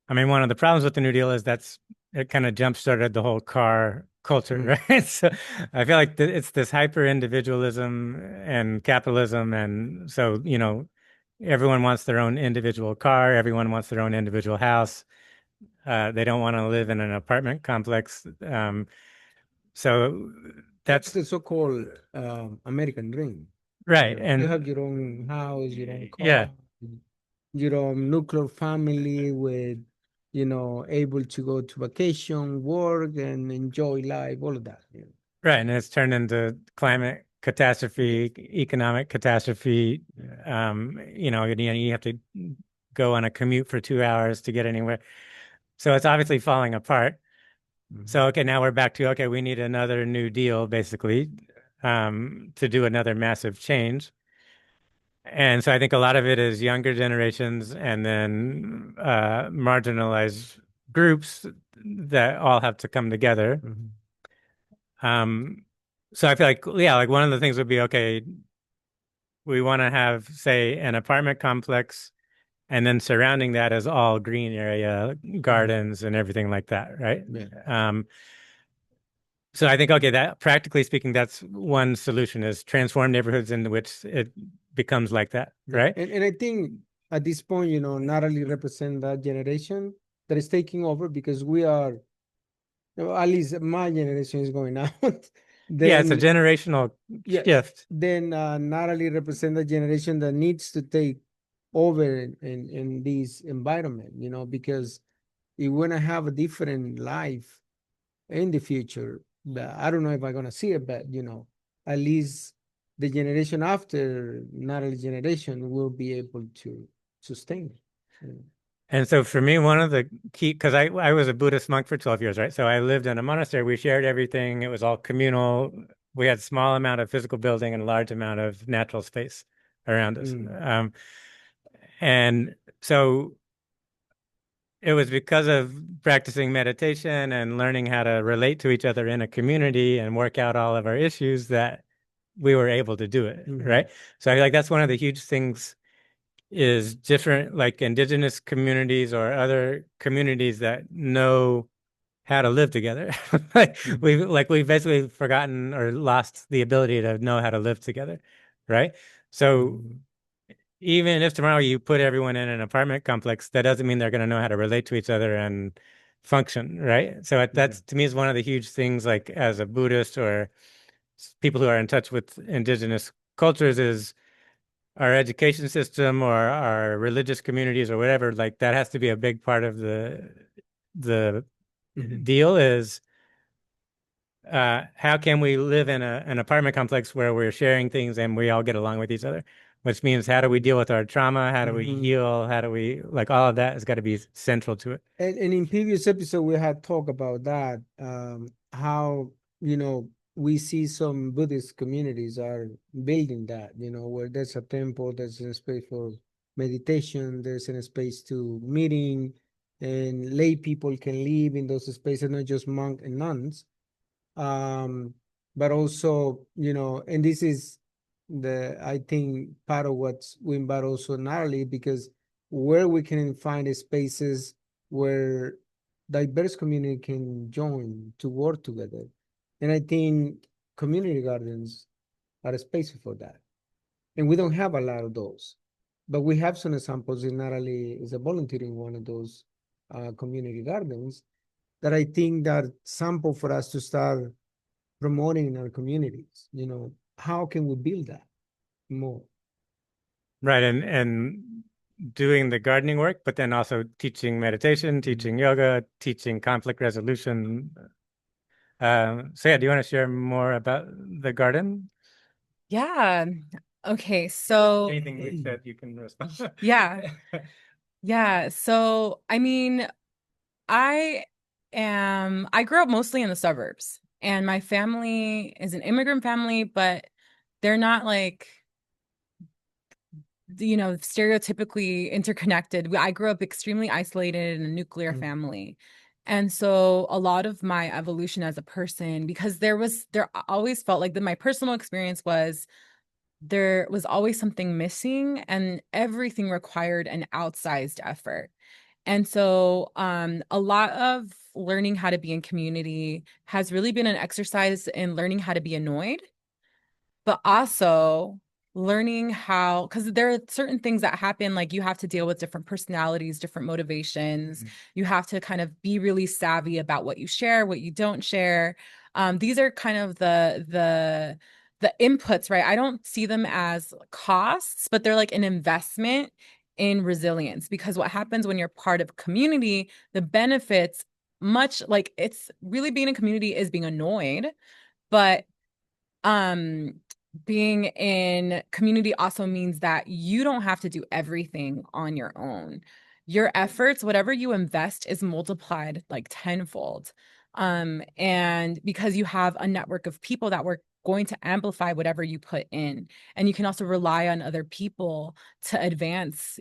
I mean, one of the problems with the New Deal is it kind of jump started the whole car culture, right? So I feel like it's this hyper individualism and capitalism. And so, everyone wants their own individual car, everyone wants their own individual house. They don't want to live in an apartment complex. So That's that's the so-called American dream. right. You And have your own house, your own yeah, car, your own nuclear family with, able to go to vacation, work, and enjoy life, all of that. right. And it's turned into climate catastrophe, economic catastrophe. You have to go on a commute for 2 hours to get anywhere. So it's obviously falling apart. So, okay, now we're back to, okay, we need another New Deal, basically, to do another massive change. And so I think a lot of it is younger generations and then marginalized groups that all have to come together. Um, so I feel like, yeah, like one of the things would be, okay, we want to have, say, an apartment complex And then surrounding that is all green area, gardens and everything like that, right? Yeah. So I think, okay, that practically speaking, that's one solution is transform neighborhoods in which it becomes like that, right? And I think at this point, Nathaly represent that generation that is taking over because we are, at least my generation is going out. Yeah, it's a Then, generational yeah, shift. then Nathaly represent the generation that needs to take over in this environment, because you want to have a different life in the future. But I don't know if I'm gonna see it, but at least the generation after Natalie's generation will be able to sustain it. And so for me, one of the key, because I was a Buddhist monk for 12 years, right? So I lived in a monastery. We shared everything. It was all communal. We had small amount of physical building and a large amount of natural space around us. And so it was because of practicing meditation and learning how to relate to each other in a community and work out all of our issues that we were able to do it, right? So I feel like that's one of the huge things is different, like indigenous communities or other communities that know how to live together. We've basically forgotten or lost the ability to know how to live together, right? So even if tomorrow you put everyone in an apartment complex, that doesn't mean they're going to know how to relate to each other and function, right? So that's to me is one of the huge things, like as a Buddhist or people who are in touch with indigenous cultures, is our education system or our religious communities or whatever, like that has to be a big part of the deal is how can we live in an apartment complex where we're sharing things and we all get along with each other? Which means how do we deal with our trauma? How do we heal? How do we like all of that has got to be central to it. And in previous episode, we had talked about that, how, we see some Buddhist communities are building that, where there's a temple, there's a space for meditation, there's a space to meeting, and lay people can live in those spaces, not just monks and nuns. But also, and this is I think part of what's we invite also Natalie, because where we can find spaces where diverse community can join to work together. And I think community gardens are a space for that. And we don't have a lot of those, but we have some examples, and Natalie is a volunteer in one of those community gardens that I think that sample for us to start promoting in our communities. How can we build that more? Right. And doing the gardening work, but then also teaching meditation, teaching yoga, teaching conflict resolution. So yeah, do you want to share more about the garden? Yeah. Okay. So Anything we said, you can respond. yeah. Yeah. So I mean, I grew up mostly in the suburbs, and my family is an immigrant family, but they're not like, stereotypically interconnected. I grew up extremely isolated in a nuclear family. And so a lot of my evolution as a person, because there always felt like that my personal experience was there was always something missing and everything required an outsized effort. And so a lot of learning how to be in community has really been an exercise in learning how to be annoyed, but also learning how, because there are certain things that happen, like you have to deal with different personalities, different motivations. You have to kind of be really savvy about what you share, what you don't share. These are kind of the inputs, right? I don't see them as costs, but they're like an investment in resilience, because what happens when you're part of community, the benefits, much like it's really being a community is being annoyed, but um being in community also means that you don't have to do everything on your own. Your efforts, whatever you invest, is multiplied like tenfold. And because you have a network of people that were going to amplify whatever you put in, and you can also rely on other people to advance,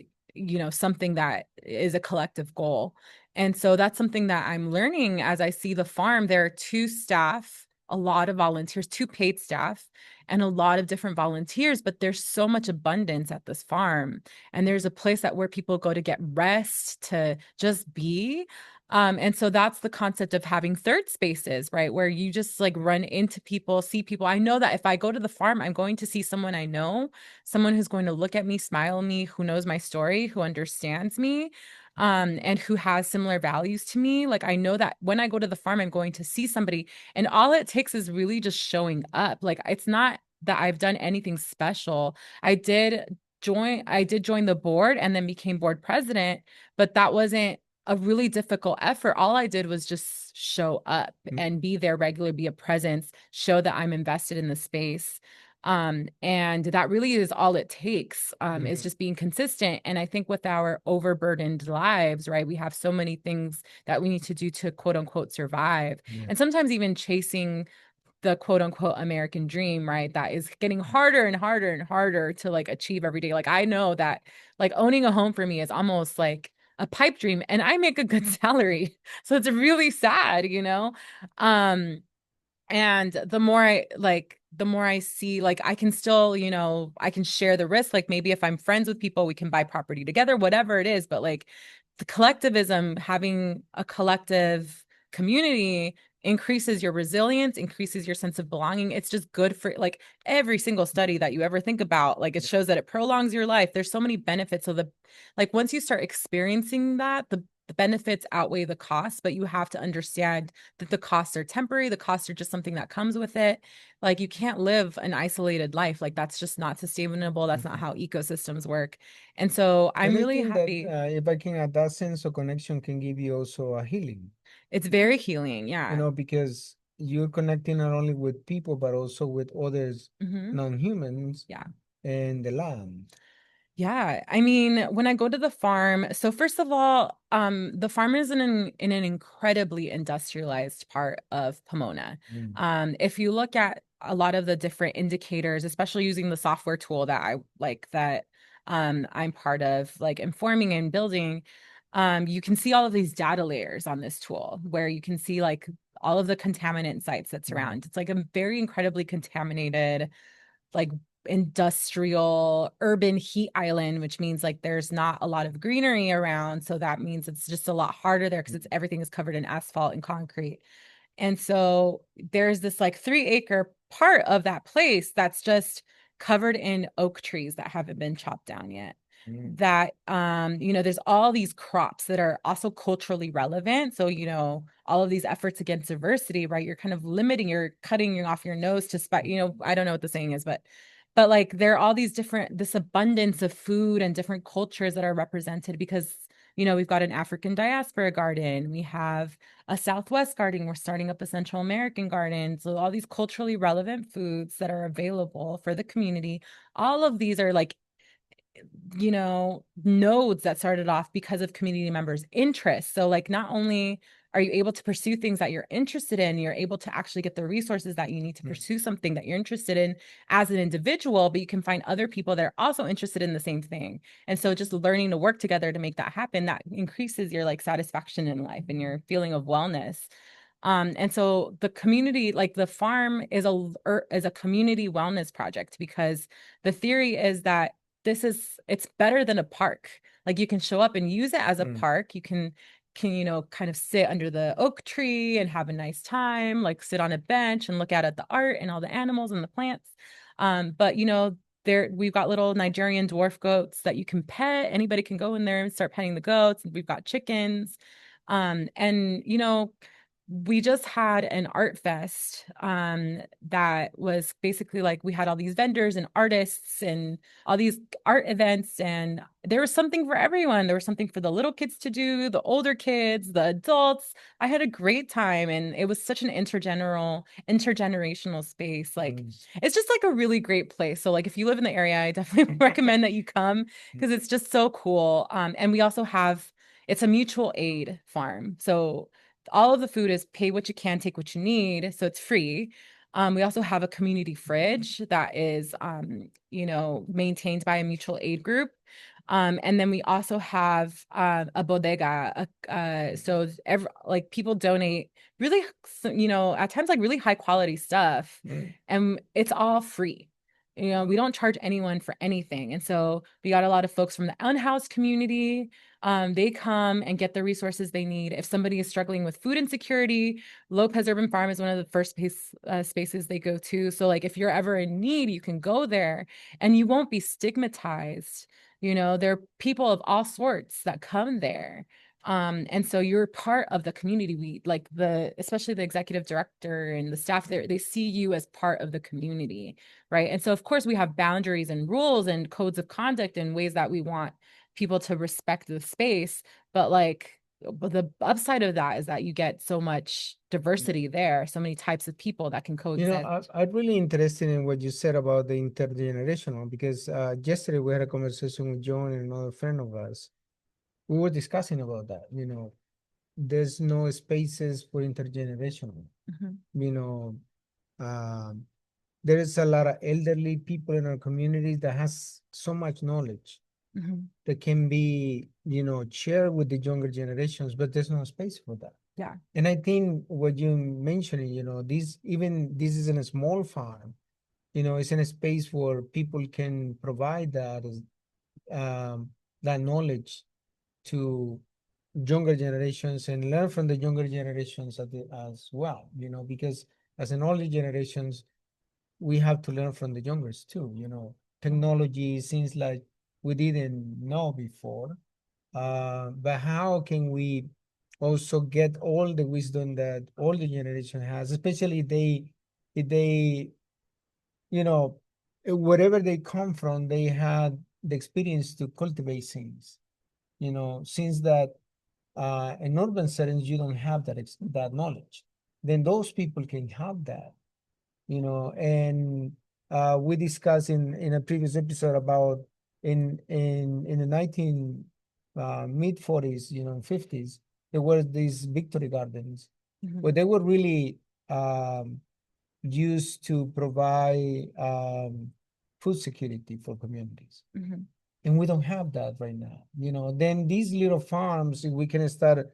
something that is a collective goal. And so that's something that I'm learning as I see the farm. There are two staff a lot of volunteers, 2 paid staff, and a lot of different volunteers, but there's so much abundance at this farm. And there's a place that where people go to get rest, to just be. And so that's the concept of having third spaces, right? Where you just like run into people, see people. I know that if I go to the farm, I'm going to see someone I know, someone who's going to look at me, smile at me, who knows my story, who understands me, and who has similar values to me. Like, I know that when I go to the farm, I'm going to see somebody, and all it takes is really just showing up. Like, it's not that I've done anything special. I did join the board and then became board president, but that wasn't a really difficult effort. All I did was just show up and be there regularly, be a presence, show that I'm invested in the space. And that really is all it takes, is just being consistent. And I think with our overburdened lives, right, we have so many things that we need to do to quote unquote survive. And sometimes even chasing the quote unquote American dream, right? That is getting harder and harder and harder to like achieve every day. Like, I know that like owning a home for me is almost like a pipe dream, and I make a good salary. So it's really sad, you know? And the more I see, like, I can still, you know, I can share the risk. Like, maybe if I'm friends with people, we can buy property together, whatever it is. But like the collectivism, having a collective community increases your resilience, increases your sense of belonging. It's just good for like every single study that you ever think about. Like, it shows that it prolongs your life. There's so many benefits. So like once you start experiencing that, the benefits outweigh the costs, but you have to understand that the costs are temporary. The costs are just something that comes with it. Like, you can't live an isolated life. Like, that's just not sustainable. That's not how ecosystems work. And so I'm And I really think that happy. if I can add, that sense of connection can give you also a healing, It's very healing. Yeah. because you're connecting not only with people, but also with others, Hmm. non-humans, Yeah. and the land. Yeah, I mean, when I go to the farm, so first of all, the farm is in an incredibly industrialized part of Pomona. If you look at a lot of the different indicators, especially using the software tool that I like that I'm part of, like informing and building, you can see all of these data layers on this tool where you can see like all of the contaminant sites that surround. It's like a very incredibly contaminated, like industrial urban heat island, which means like there's not a lot of greenery around. So that means it's just a lot harder there because it's everything is covered in asphalt and concrete. And so there's this like 3 acre part of that place that's just covered in oak trees that haven't been chopped down yet. That you know, there's all these crops that are also culturally relevant. So, you know, all of these efforts against diversity, right? You're kind of limiting, you're cutting off your nose to spite, you know, I don't know what the saying is, but like there are all these different, this abundance of food and different cultures that are represented because, you know, we've got an African diaspora garden, we have a Southwest garden, we're starting up a Central American garden. So all these culturally relevant foods that are available for the community, all of these are like, you know, nodes that started off because of community members' interests. So like not only are you able to pursue things that you're interested in, you're able to actually get the resources that you need to pursue something that you're interested in as an individual, but you can find other people that are also interested in the same thing. And so just learning to work together to make that happen, that increases your like satisfaction in life and your feeling of wellness. And so the community, like the farm is a community wellness project because the theory is that it's better than a park. Like you can show up and use it as a park. You can, you know, kind of sit under the oak tree and have a nice time, like sit on a bench and look out at the art and all the animals and the plants. But you know, we've got little Nigerian dwarf goats that you can pet. Anybody can go in there and start petting the goats. We've got chickens. And you know, we just had an art fest that was basically like we had all these vendors and artists and all these art events, and there was something for everyone. There was something for the little kids to do, the older kids, the adults. I had a great time, and it was such an intergenerational space. Like it's just like a really great place. So like if you live in the area, I definitely recommend that you come because it's just so cool. And we also have, it's a mutual aid farm. So all of the food is pay what you can, take what you need. So it's free. We also have a community fridge that is, you know, maintained by a mutual aid group. And then we also have a bodega. So like people donate really, at times like really high quality stuff, and it's all free. We don't charge anyone for anything. And so we got a lot of folks from the unhoused community. They come and get the resources they need. If somebody is struggling with food insecurity, Lopez Urban Farm is one of the first spaces they go to. So like if you're ever in need, you can go there and you won't be stigmatized. There are people of all sorts that come there. And so you're part of the community. Especially the executive director and the staff there, they see you as part of the community, right? And so of course we have boundaries and rules and codes of conduct and ways that we want people to respect the space. But the upside of that is that you get so much diversity there, so many types of people that can coexist. I'm really interested in what you said about the intergenerational, because yesterday we had a conversation with John and another friend of us. We were discussing about that. There's no spaces for intergenerational. You know, um, there is a lot of elderly people in our community that has so much knowledge that can be, shared with the younger generations, but there's no space for that. Yeah. And I think what you mentioned, this is in a small farm, it's in a space where people can provide that knowledge to younger generations and learn from the younger generations as well, because as an older generations, we have to learn from the youngers too, technology seems like we didn't know before. But how can we also get all the wisdom that all the generation has, especially if they, you know, wherever they come from, they had the experience to cultivate things, since that in urban settings, you don't have that knowledge, then those people can have that, and we discussed in a previous episode about in the 19 mid 40s, 50s, there were these victory gardens where they were really used to provide food security for communities. And we don't have that right now. Then these little farms, if we can start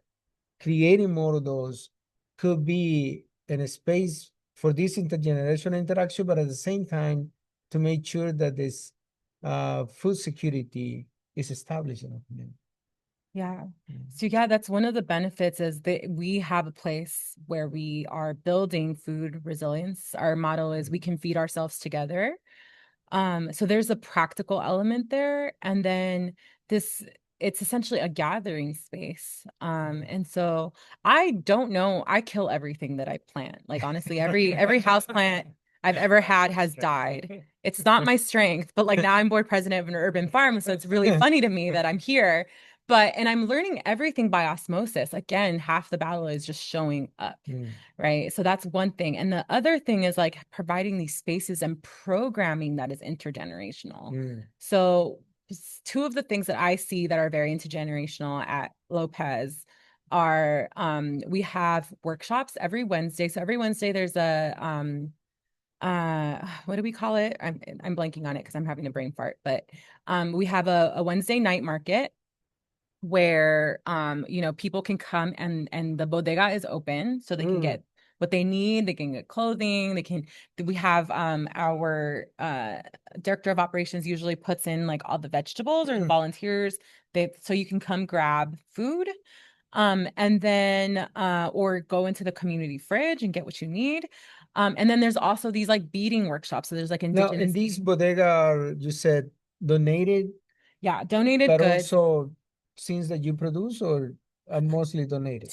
creating more of those, could be in a space for this intergenerational interaction, but at the same time, to make sure that this food security is established in our community. Yeah. So yeah, that's one of the benefits is that we have a place where we are building food resilience. Our motto is we can feed ourselves together. So there's a practical element there. And then it's essentially a gathering space. And so I don't know, I kill everything that I plant. Like honestly, every house plant I've ever had has died. It's not my strength, but like now I'm board president of an urban farm. So it's really funny to me that I'm here. And I'm learning everything by osmosis. Again, half the battle is just showing up. Right. So that's one thing. And the other thing is like providing these spaces and programming that is intergenerational. So two of the things that I see that are very intergenerational at Lopez are we have workshops every Wednesday. So every Wednesday there's a what do we call it? I'm blanking on it because I'm having a brain fart, but we have a Wednesday night market where people can come and the bodega is open so they can get what they need. They can get clothing. We have our director of operations usually puts in like all the vegetables or the volunteers so you can come grab food and then or go into the community fridge and get what you need. And then there's also these like beading workshops. So there's like indigenous. Now, in these bodega are, you said, donated, donated but goods. also things that you produce, or are mostly donated?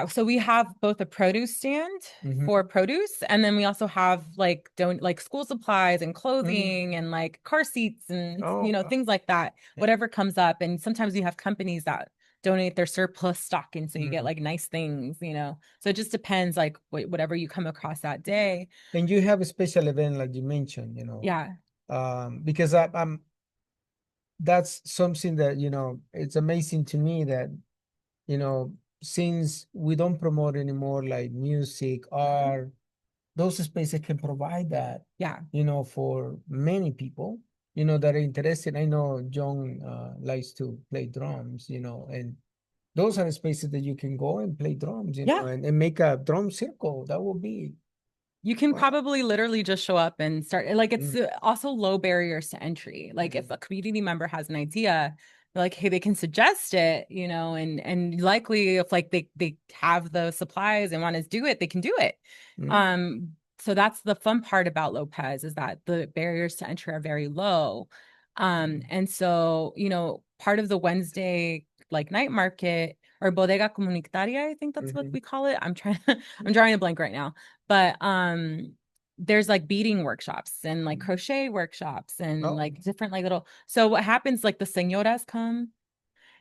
So we have both a produce stand for produce, and then we also have like school supplies and clothing and like car seats and things like that, whatever comes up. And sometimes we have companies that donate their surplus stock, and so you get like nice things, so it just depends, like whatever you come across that day. And you have a special event like you mentioned, because I'm that's something that it's amazing to me that since we don't promote anymore like music, art, those spaces can provide that for many people, that are interested. I know John likes to play drums, and those are the spaces that you can go and play drums, Yeah. and make a drum circle. That would be You can wow. probably literally just show up and start. Like it's Mm, also low barriers to entry. Like if a community member has an idea, they're like, hey, they can suggest it, and likely if like they have the supplies and want to do it, they can do it. mm, So that's the fun part about Lopez is that the barriers to entry are very low. mm, And so, part of the Wednesday like night market or bodega comunitaria, I think that's what mhm, we call it. I'm drawing a blank right now, but there's like beading workshops and like crochet workshops and oh, like different like little. So what happens, like the señoras come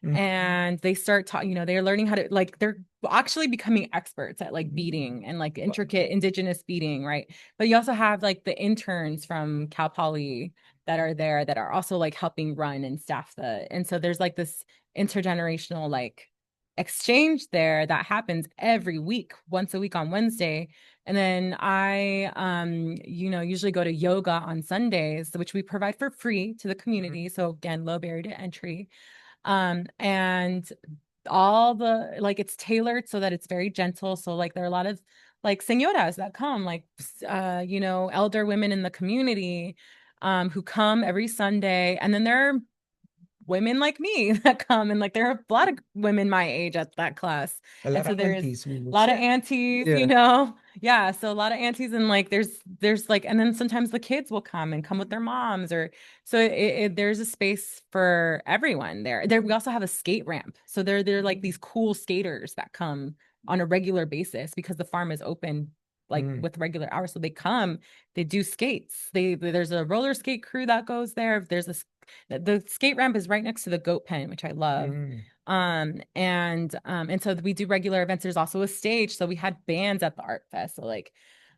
mm, and they start talking, they're learning how to like they're actually becoming experts at like mm, beading and like wow. intricate indigenous beading, right? But you also have like the interns from Cal Poly that are there that are also like helping run and staff and so there's like this intergenerational like exchange there that happens every week, once a week on Wednesday. And then I usually go to yoga on Sundays, which we provide for free to the Mhm. community. So again, low barrier to entry. And all the like it's tailored so that it's very gentle. So like there are a lot of like señoras that come, like elder women in the community who come every Sunday. And then there are women like me that come and like there are a lot of women my age at that class. A And lot so of there is aunties, we a would lot of say. aunties, Yeah. yeah, so a lot of aunties and like there's like and then sometimes the kids will come and come with their moms or so there's a space for everyone there. We also have a skate ramp. So they're like these cool skaters that come on a regular basis because the farm is open like Mm, with regular hours. So they come, they do skates. There's a roller skate crew that goes there. There's the skate ramp is right next to the goat pen, which I love. mm. And so we do regular events. There's also a stage. So we had bands at the art fest. So like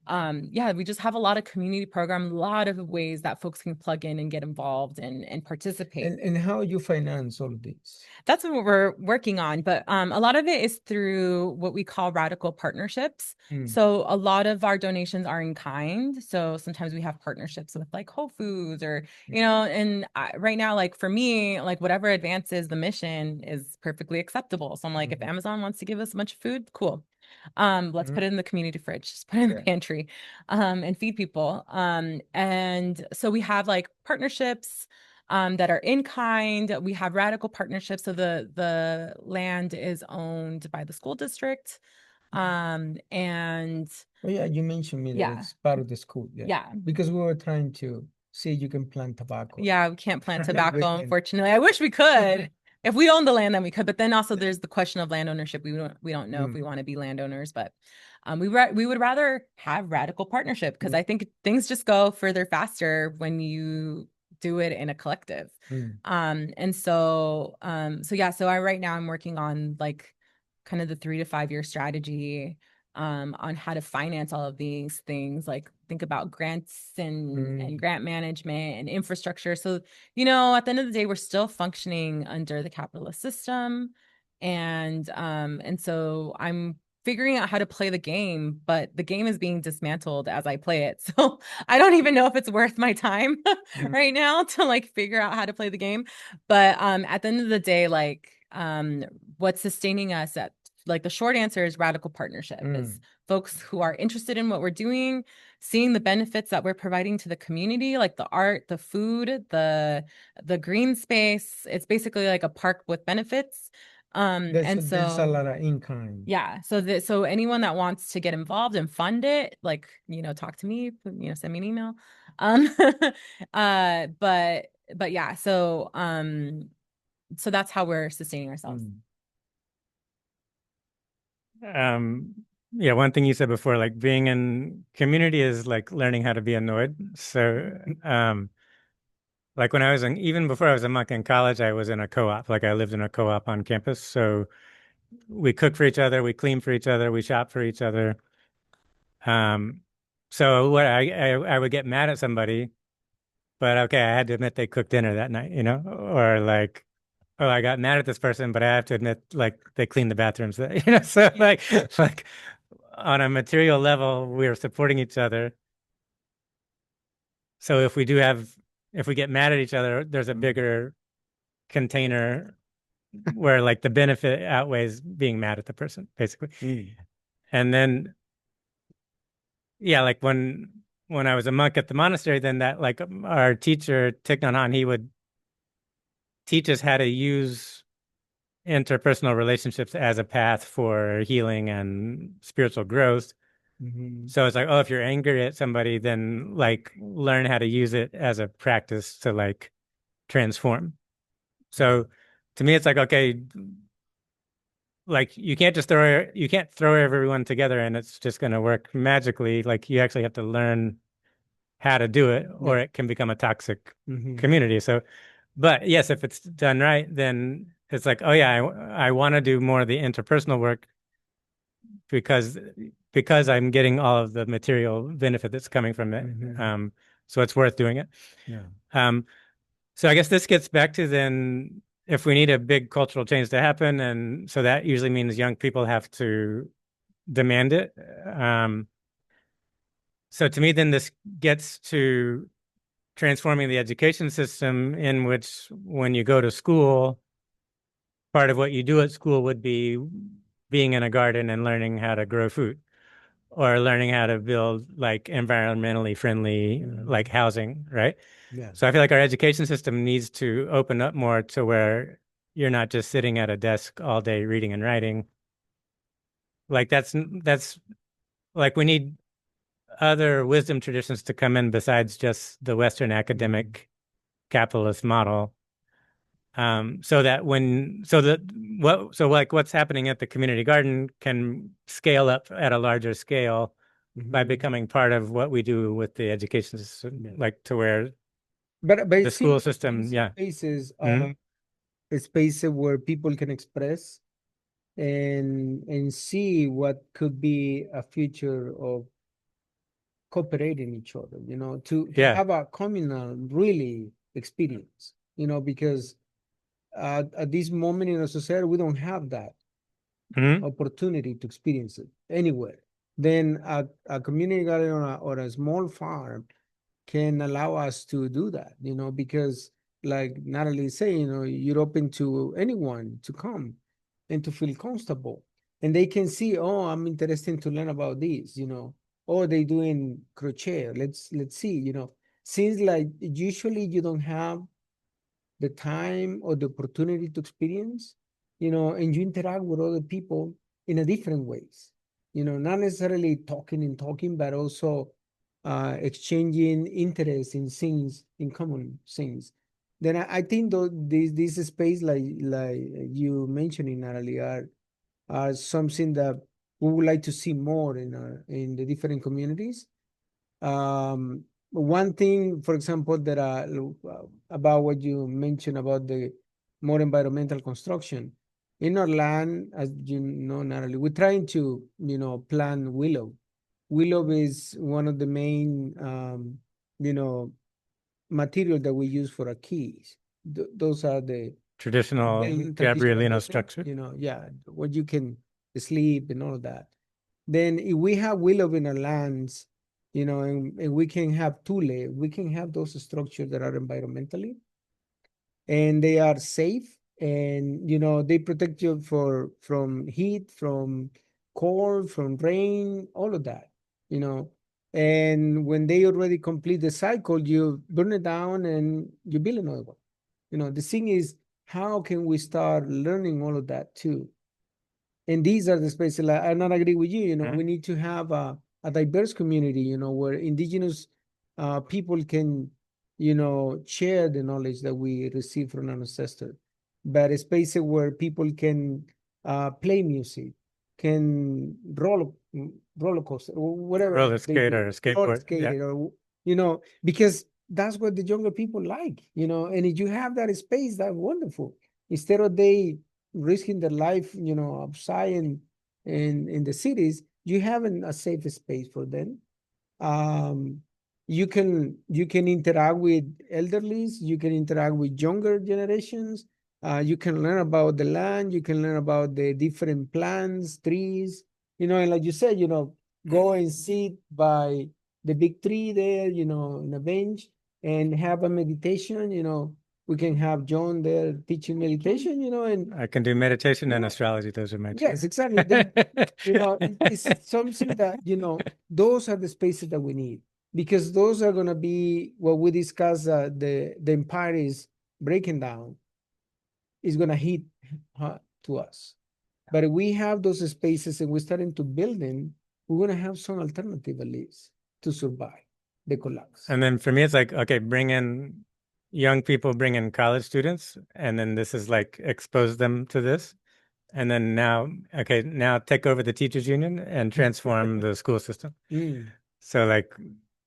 yeah, we just have a lot of community program, a lot of ways that folks can plug in and get involved and participate. And how you finance all this? That's what we're working on, but a lot of it is through what we call radical partnerships. Mm, So a lot of our donations are in kind. So sometimes we have partnerships with like Whole Foods or and right now, like for me, like whatever advances the mission is perfectly acceptable. So I'm like, if mhm, Amazon wants to give us a bunch of food, cool. Let's mhm. put it in the community fridge, just put it in the Yeah. pantry, and feed people. And so we have like partnerships that are in kind. We have radical partnerships. So the land is owned by the school district. And Oh yeah, you mentioned me that yeah, it's part of the school. Yeah. yeah. Because we were trying to see you can plant tobacco. Yeah, we can't plant tobacco, Within. unfortunately. I wish we could. If we owned the land, then we could. But then also there's the question of land ownership. We don't know if Mm, we want to be landowners, but we would rather have radical partnership because mm, I think things just go further faster when you do it in a collective. mm, And so yeah, so right now I'm working on like kind of the 3 to 5 year strategy on how to finance all of these things, like think about grants and mm. grant management and infrastructure. So, at the end of the day, we're still functioning under the capitalist system. And so I'm figuring out how to play the game, but the game is being dismantled as I play it. So I don't even know if it's worth my time Mm, right now to like figure out how to play the game. But at the end of the day, like what's sustaining us at like the short answer is radical partnership is mm. folks who are interested in what we're doing, seeing the benefits that we're providing to the community, like the art, the food, the green space. It's basically like a park with benefits. And There's a so lot of in kind. yeah, so anyone that wants to get involved and fund it, like, talk to me, send me an email. Um but yeah, so that's how we're sustaining ourselves. Mm, Um, yeah, one thing you said before, like being in community is like learning how to be annoyed. So, like when I was even before I was a monk in college, I was in a co-op. Like I lived in a co-op on campus. So we cook for each other, we clean for each other, we shop for each other. Um, so what I would get mad at somebody, but okay, I had to admit they cooked dinner that night, or like, oh, I got mad at this person, but I have to admit like they cleaned the bathrooms, So like on a material level, we're supporting each other. So if we do have if we get mad at each other, there's a bigger container where like the benefit outweighs being mad at the person, basically. And then, yeah, like when I was a monk at the monastery, then that like our teacher Thich Nhat Hanh, he would teach us how to use interpersonal relationships as a path for healing and spiritual growth. So it's like, oh, if you're angry at somebody, then like learn how to use it as a practice to like transform. So to me, it's like, okay, like you can't throw everyone together and it's just going to work magically. Like you actually have to learn how to do it, or it can become a toxic community. So, but yes, if it's done right, then it's like, oh yeah, I want to do more of the interpersonal work because I'm getting all of the material benefit that's coming from it. So it's worth doing it. So I guess this gets back to then if we need a big cultural change to happen, and so that usually means young people have to demand it. So to me, then this gets to transforming the education system, in which when you go to school, part of what you do at school would be being in a garden and learning how to grow food, or learning how to build like environmentally friendly like housing, right? So I feel like our education system needs to open up more to where you're not just sitting at a desk all day reading and writing. Like that's like we need other wisdom traditions to come in besides just the Western academic capitalist model. So that what's happening at the community garden can scale up at a larger scale by becoming part of what we do with the education system, like to where But the it school seems like system, these yeah. spaces are spaces where people can express and see what could be a future of cooperating each other, to Yeah. have a communal really experience, because at this moment in our society, we don't have that opportunity to experience it anywhere. Then a community garden or a small farm can allow us to do that, because like Natalie is saying, you're open to anyone to come and to feel comfortable. And they can see, oh, I'm interested to learn about this, or they doing crochet. Let's see, Since like usually you don't have the time or the opportunity to experience, and you interact with other people in a different ways, not necessarily talking and talking, but also exchanging interest in things, in common things. Then I think though this space like you mentioning, Natalie, are something that we would like to see more in the different communities. One thing, for example, that about what you mentioned about the more environmental construction in our land, as you know, Natalie, we're trying to, plant willow. Willow is one of the main, you know, material that we use for our keys. Those are the Traditional traditional Gabrielino building, structure. yeah, where you can sleep and all of that. Then if we have willow in our lands, and we can have tule, we can have those structures that are environmentally, and they are safe, and they protect you from heat, from cold, from rain, all of that, and when they already complete the cycle, you burn it down and you build another one. The thing is, how can we start learning all of that too? And these are the spaces, like, I not agree with you, we need to have a diverse community, where indigenous people can, share the knowledge that we receive from our ancestors, but a space where people can play music, can roller coaster or whatever Roller they skate do, or roller skateboard. skate, Yeah. or because that's what the younger people like, and if you have that space, that's wonderful. Instead of they risking their life, outside in the cities, you have a safe space for them. Um, you can interact with elderlies, you can interact with younger generations. You can learn about the land, you can learn about the different plants, trees, and like you said, go and sit by the big tree there, in a bench, and have a meditation, we can have John there teaching meditation, and I can do meditation and Yeah. astrology. Those are my two. yes, exactly. Then, it's something that, those are the spaces that we need, because those are going to be what we discuss, the empire is breaking down, is going to hit to us. But if we have those spaces and we're starting to build them, we're going to have some alternative at least to survive the collapse. And then for me, it's like, okay, bring in young people, bring in college students, and then this is like expose them to this. And then now, okay, now take over the teachers union and transform the school system. Mm, So like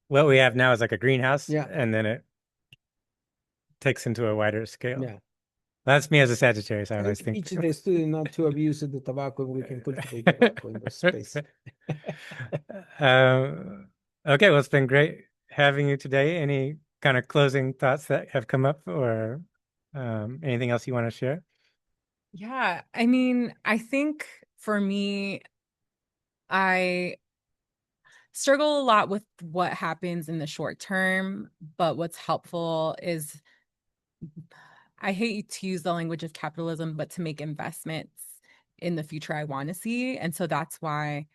what we have now is like a greenhouse, Yeah. and then it takes into a wider scale. yeah. That's me as a Sagittarius. I always think. Teach the student not to abuse the tobacco, and we can cultivate tobacco in those spaces. Okay, well, it's been great having you today. Any kind of closing thoughts that have come up, or anything else you want to share? Yeah, I mean, I think for me, I struggle a lot with what happens in the short term, but what's helpful is, I hate to use the language of capitalism, but to make investments in the future I want to see. And so that's why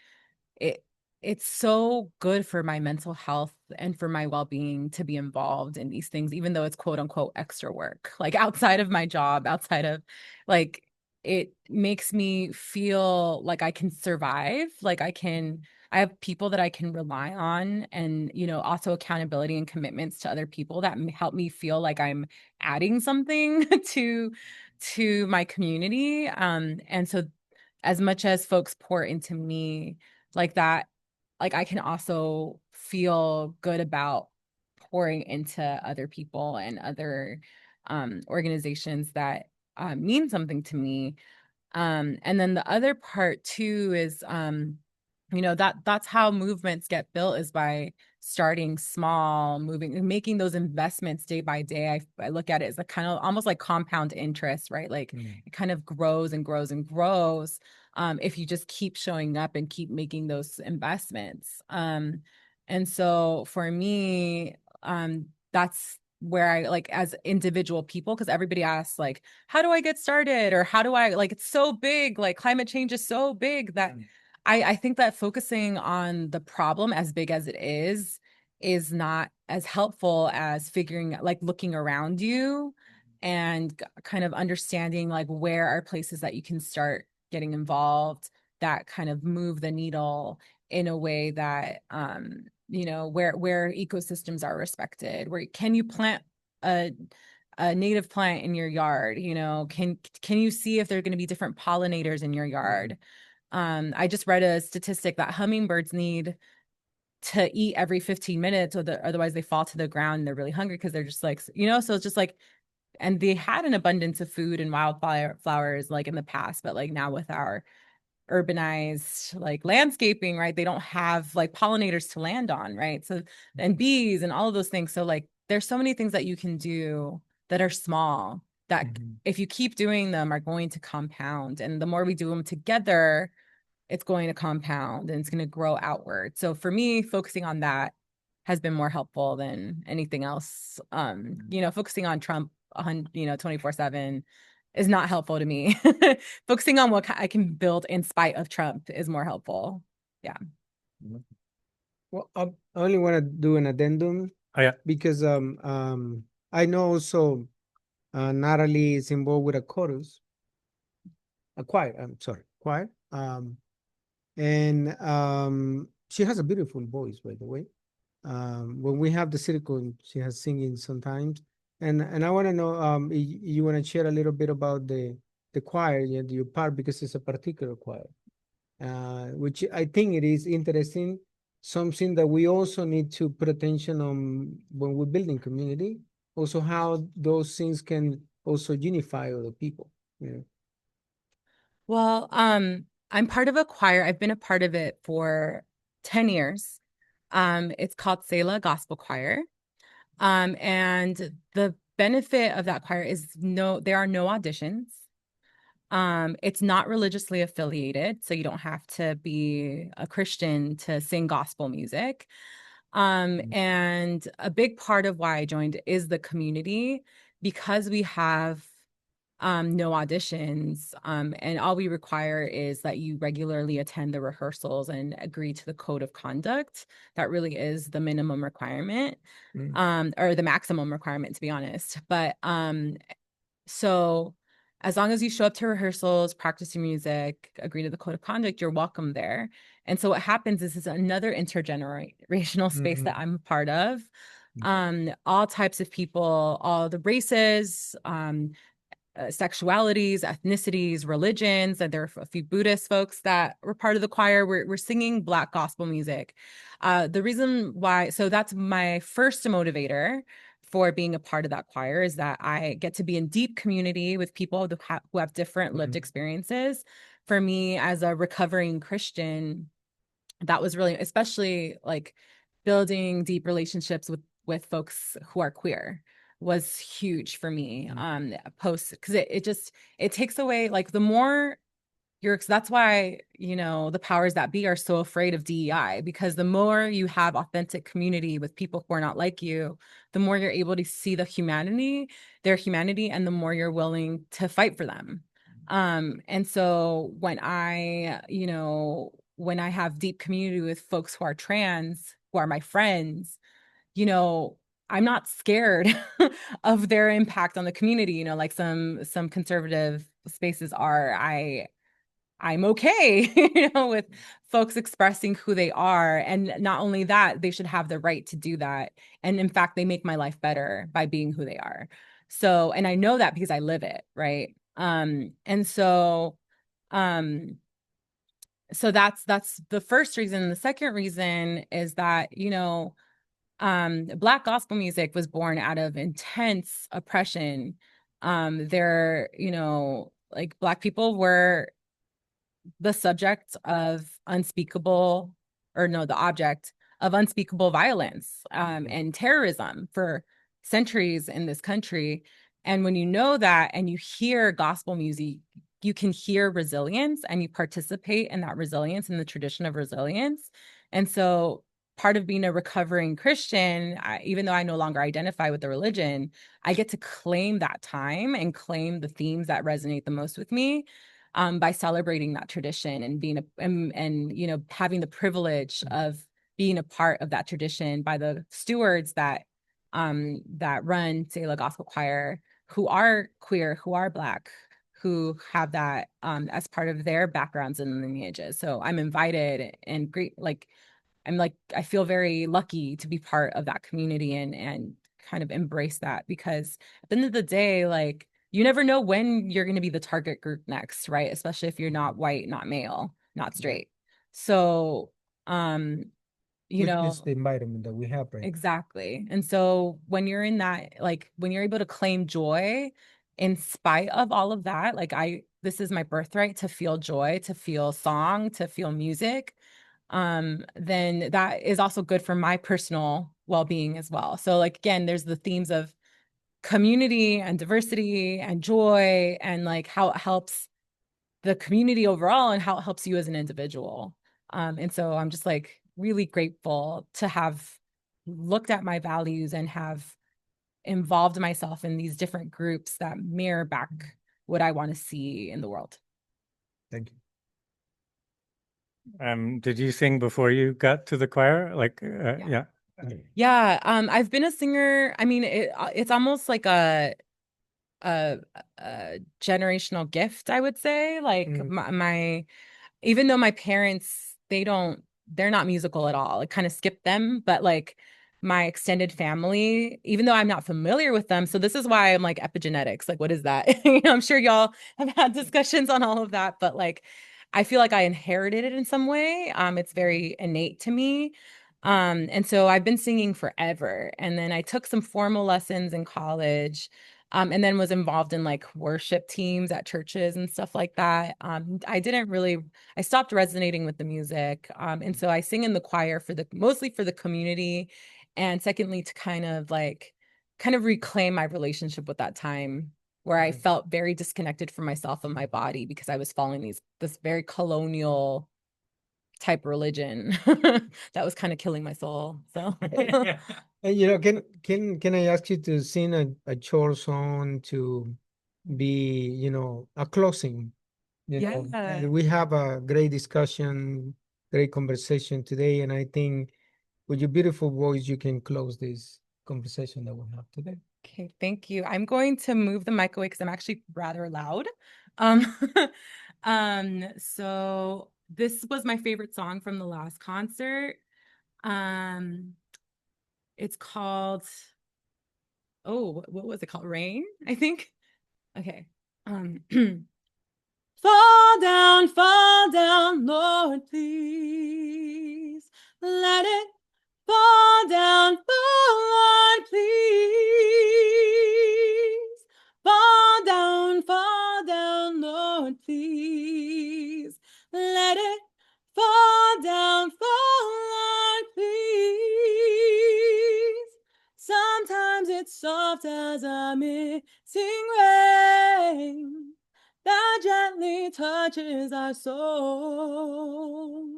it it's so good for my mental health and for my well-being to be involved in these things, even though it's quote unquote extra work, like outside of my job, outside of, like, it makes me feel like I can survive, like I have people that I can rely on, and also accountability and commitments to other people that help me feel like I'm adding something to my community. And so as much as folks pour into me like that, like I can also feel good about pouring into other people and other organizations that mean something to me. And then the other part too is, that's how movements get built, is by starting small, moving and making those investments day by day. I look at it as a kind of almost like compound interest, right? Like it kind of grows and grows and grows, if you just keep showing up and keep making those investments. And so for me, that's where I, like, as individual people, because everybody asks, like, how do I get started, or how do I, like, it's so big, like climate change is so big that I think that focusing on the problem, as big as it is not as helpful as figuring, like, looking around you and kind of understanding, like, where are places that you can start getting involved that kind of move the needle in a way that, where ecosystems are respected, where can you plant a native plant in your yard, can you see if there are going to be different pollinators in your yard. I just read a statistic that hummingbirds need to eat every 15 minutes, or otherwise they fall to the ground and they're really hungry, because they're just like, so it's just like, and they had an abundance of food and flowers like in the past, but like now with our urbanized like landscaping, right, they don't have like pollinators to land on, right? So, and bees and all of those things. So like there's so many things that you can do that are small that if you keep doing them are going to compound, and the more we do them together, it's going to compound and it's going to grow outward. So for me, focusing on that has been more helpful than anything else. Focusing on Trump 24/7 is not helpful to me. Focusing on what I can build in spite of Trump is more helpful. Yeah. Well, I only want to do an addendum. Oh yeah. Because I know also Nathaly is involved with a choir. I'm sorry, choir. And she has a beautiful voice, by the way. When we have the circle, she has singing sometimes. And I want to know, you want to share a little bit about the choir, your part, because it's a particular choir, which I think it is interesting, something that we also need to put attention on when we're building community, also how those things can also unify other people. Well, I'm part of a choir. I've been a part of it for 10 years. It's called Selah Gospel Choir. And the benefit of that choir is there are no auditions. It's not religiously affiliated, so you don't have to be a Christian to sing gospel music. And a big part of why I joined is the community, because we have no auditions, and all we require is that you regularly attend the rehearsals and agree to the code of conduct. That really is the minimum requirement, or the maximum requirement, to be honest. But so as long as you show up to rehearsals, practice your music, agree to the code of conduct, you're welcome there. And so what happens is another intergenerational space that I'm a part of. All types of people, all the races, sexualities, ethnicities, religions, and there are a few Buddhist folks that were part of the choir. We're singing Black gospel music. The reason why, so that's my first motivator for being a part of that choir, is that I get to be in deep community with people who have different lived experiences. For me, as a recovering Christian, that was really, especially like building deep relationships with folks who are queer, was huge for me. Post, because it takes away, like, the more that's why, the powers that be are so afraid of DEI, because the more you have authentic community with people who are not like you, the more you're able to see their humanity, and the more you're willing to fight for them. And so when I have deep community with folks who are trans, who are my friends, I'm not scared of their impact on the community, like some conservative spaces are. I'm okay, with folks expressing who they are. And not only that, they should have the right to do that. And in fact, they make my life better by being who they are. So, and I know that because I live it, right? And so, um, so that's the first reason. The second reason is that, Black gospel music was born out of intense oppression. Like, Black people were the subject of unspeakable, or no, the object of unspeakable violence, and terrorism for centuries in this country. And when you know that and you hear gospel music, you can hear resilience, and you participate in that resilience, in the tradition of resilience. And so part of being a recovering Christian, even though I no longer identify with the religion, I get to claim that time and claim the themes that resonate the most with me, by celebrating that tradition and being having the privilege of being a part of that tradition by the stewards that run Selah Gospel Choir, who are queer, who are Black, who have that as part of their backgrounds and lineages. So I'm invited and great, I feel very lucky to be part of that community and kind of embrace that, because at the end of the day, like, you never know when you're going to be the target group next, right? Especially if you're not white, not male, not straight. So, Witness the environment that we have, right? exactly. And so when you're in that, like, when you're able to claim joy in spite of all of that, like, this is my birthright, to feel joy, to feel song, to feel music, then that is also good for my personal well-being as well. So, like, again, there's the themes of community and diversity and joy, and like how it helps the community overall and how it helps you as an individual. And so I'm just like really grateful to have looked at my values and have involved myself in these different groups that mirror back what I want to see in the world. Thank you. Did you sing before you got to the choir? Like, yeah. Yeah. I've been a singer. I mean, it's almost like a, a generational gift, I would say. Like, my even though my parents, they're not musical at all. It kind of skipped them, but like my extended family, even though I'm not familiar with them. So this is why I'm like, epigenetics. Like, what is that? I'm sure y'all have had discussions on all of that, but like, I feel like I inherited it in some way. It's very innate to me. And so I've been singing forever. And then I took some formal lessons in college. And then was involved in like worship teams at churches and stuff like that. I stopped resonating with the music. And so I sing in the choir mostly for the community. And secondly, to kind of reclaim my relationship with that time where I felt very disconnected from myself and my body, because I was following this very colonial type religion that was kind of killing my soul. So And you know, can I ask you to sing a short song to be, you know, a closing? You know, yeah. we have a great discussion, great conversation today, and I think with your beautiful voice, you can close this conversation that we have today. Okay, thank you. I'm going to move the mic away because I'm actually rather loud. Um, so this was my favorite song from the last concert. It's called, oh, what was it called? Rain, I think. Okay. Fall down, Lord, please. Let it fall, Lord, please. Fall down, Lord, please. Let it fall, Lord, please. Sometimes it's soft as a missing rain that gently touches our souls.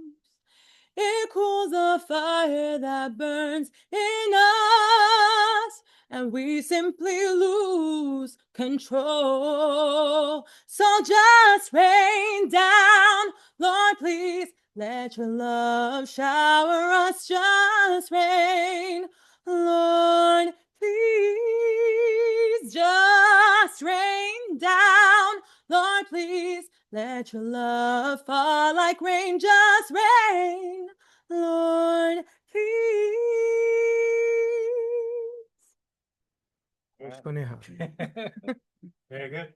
It cools the fire that burns in us, and we simply lose control. So just rain down, Lord, please. Let your love shower us. Just rain, Lord, please. Just rain down, Lord, please. Let your love fall like rain. Just rain, Lord, please. It's gonna happen. Very good.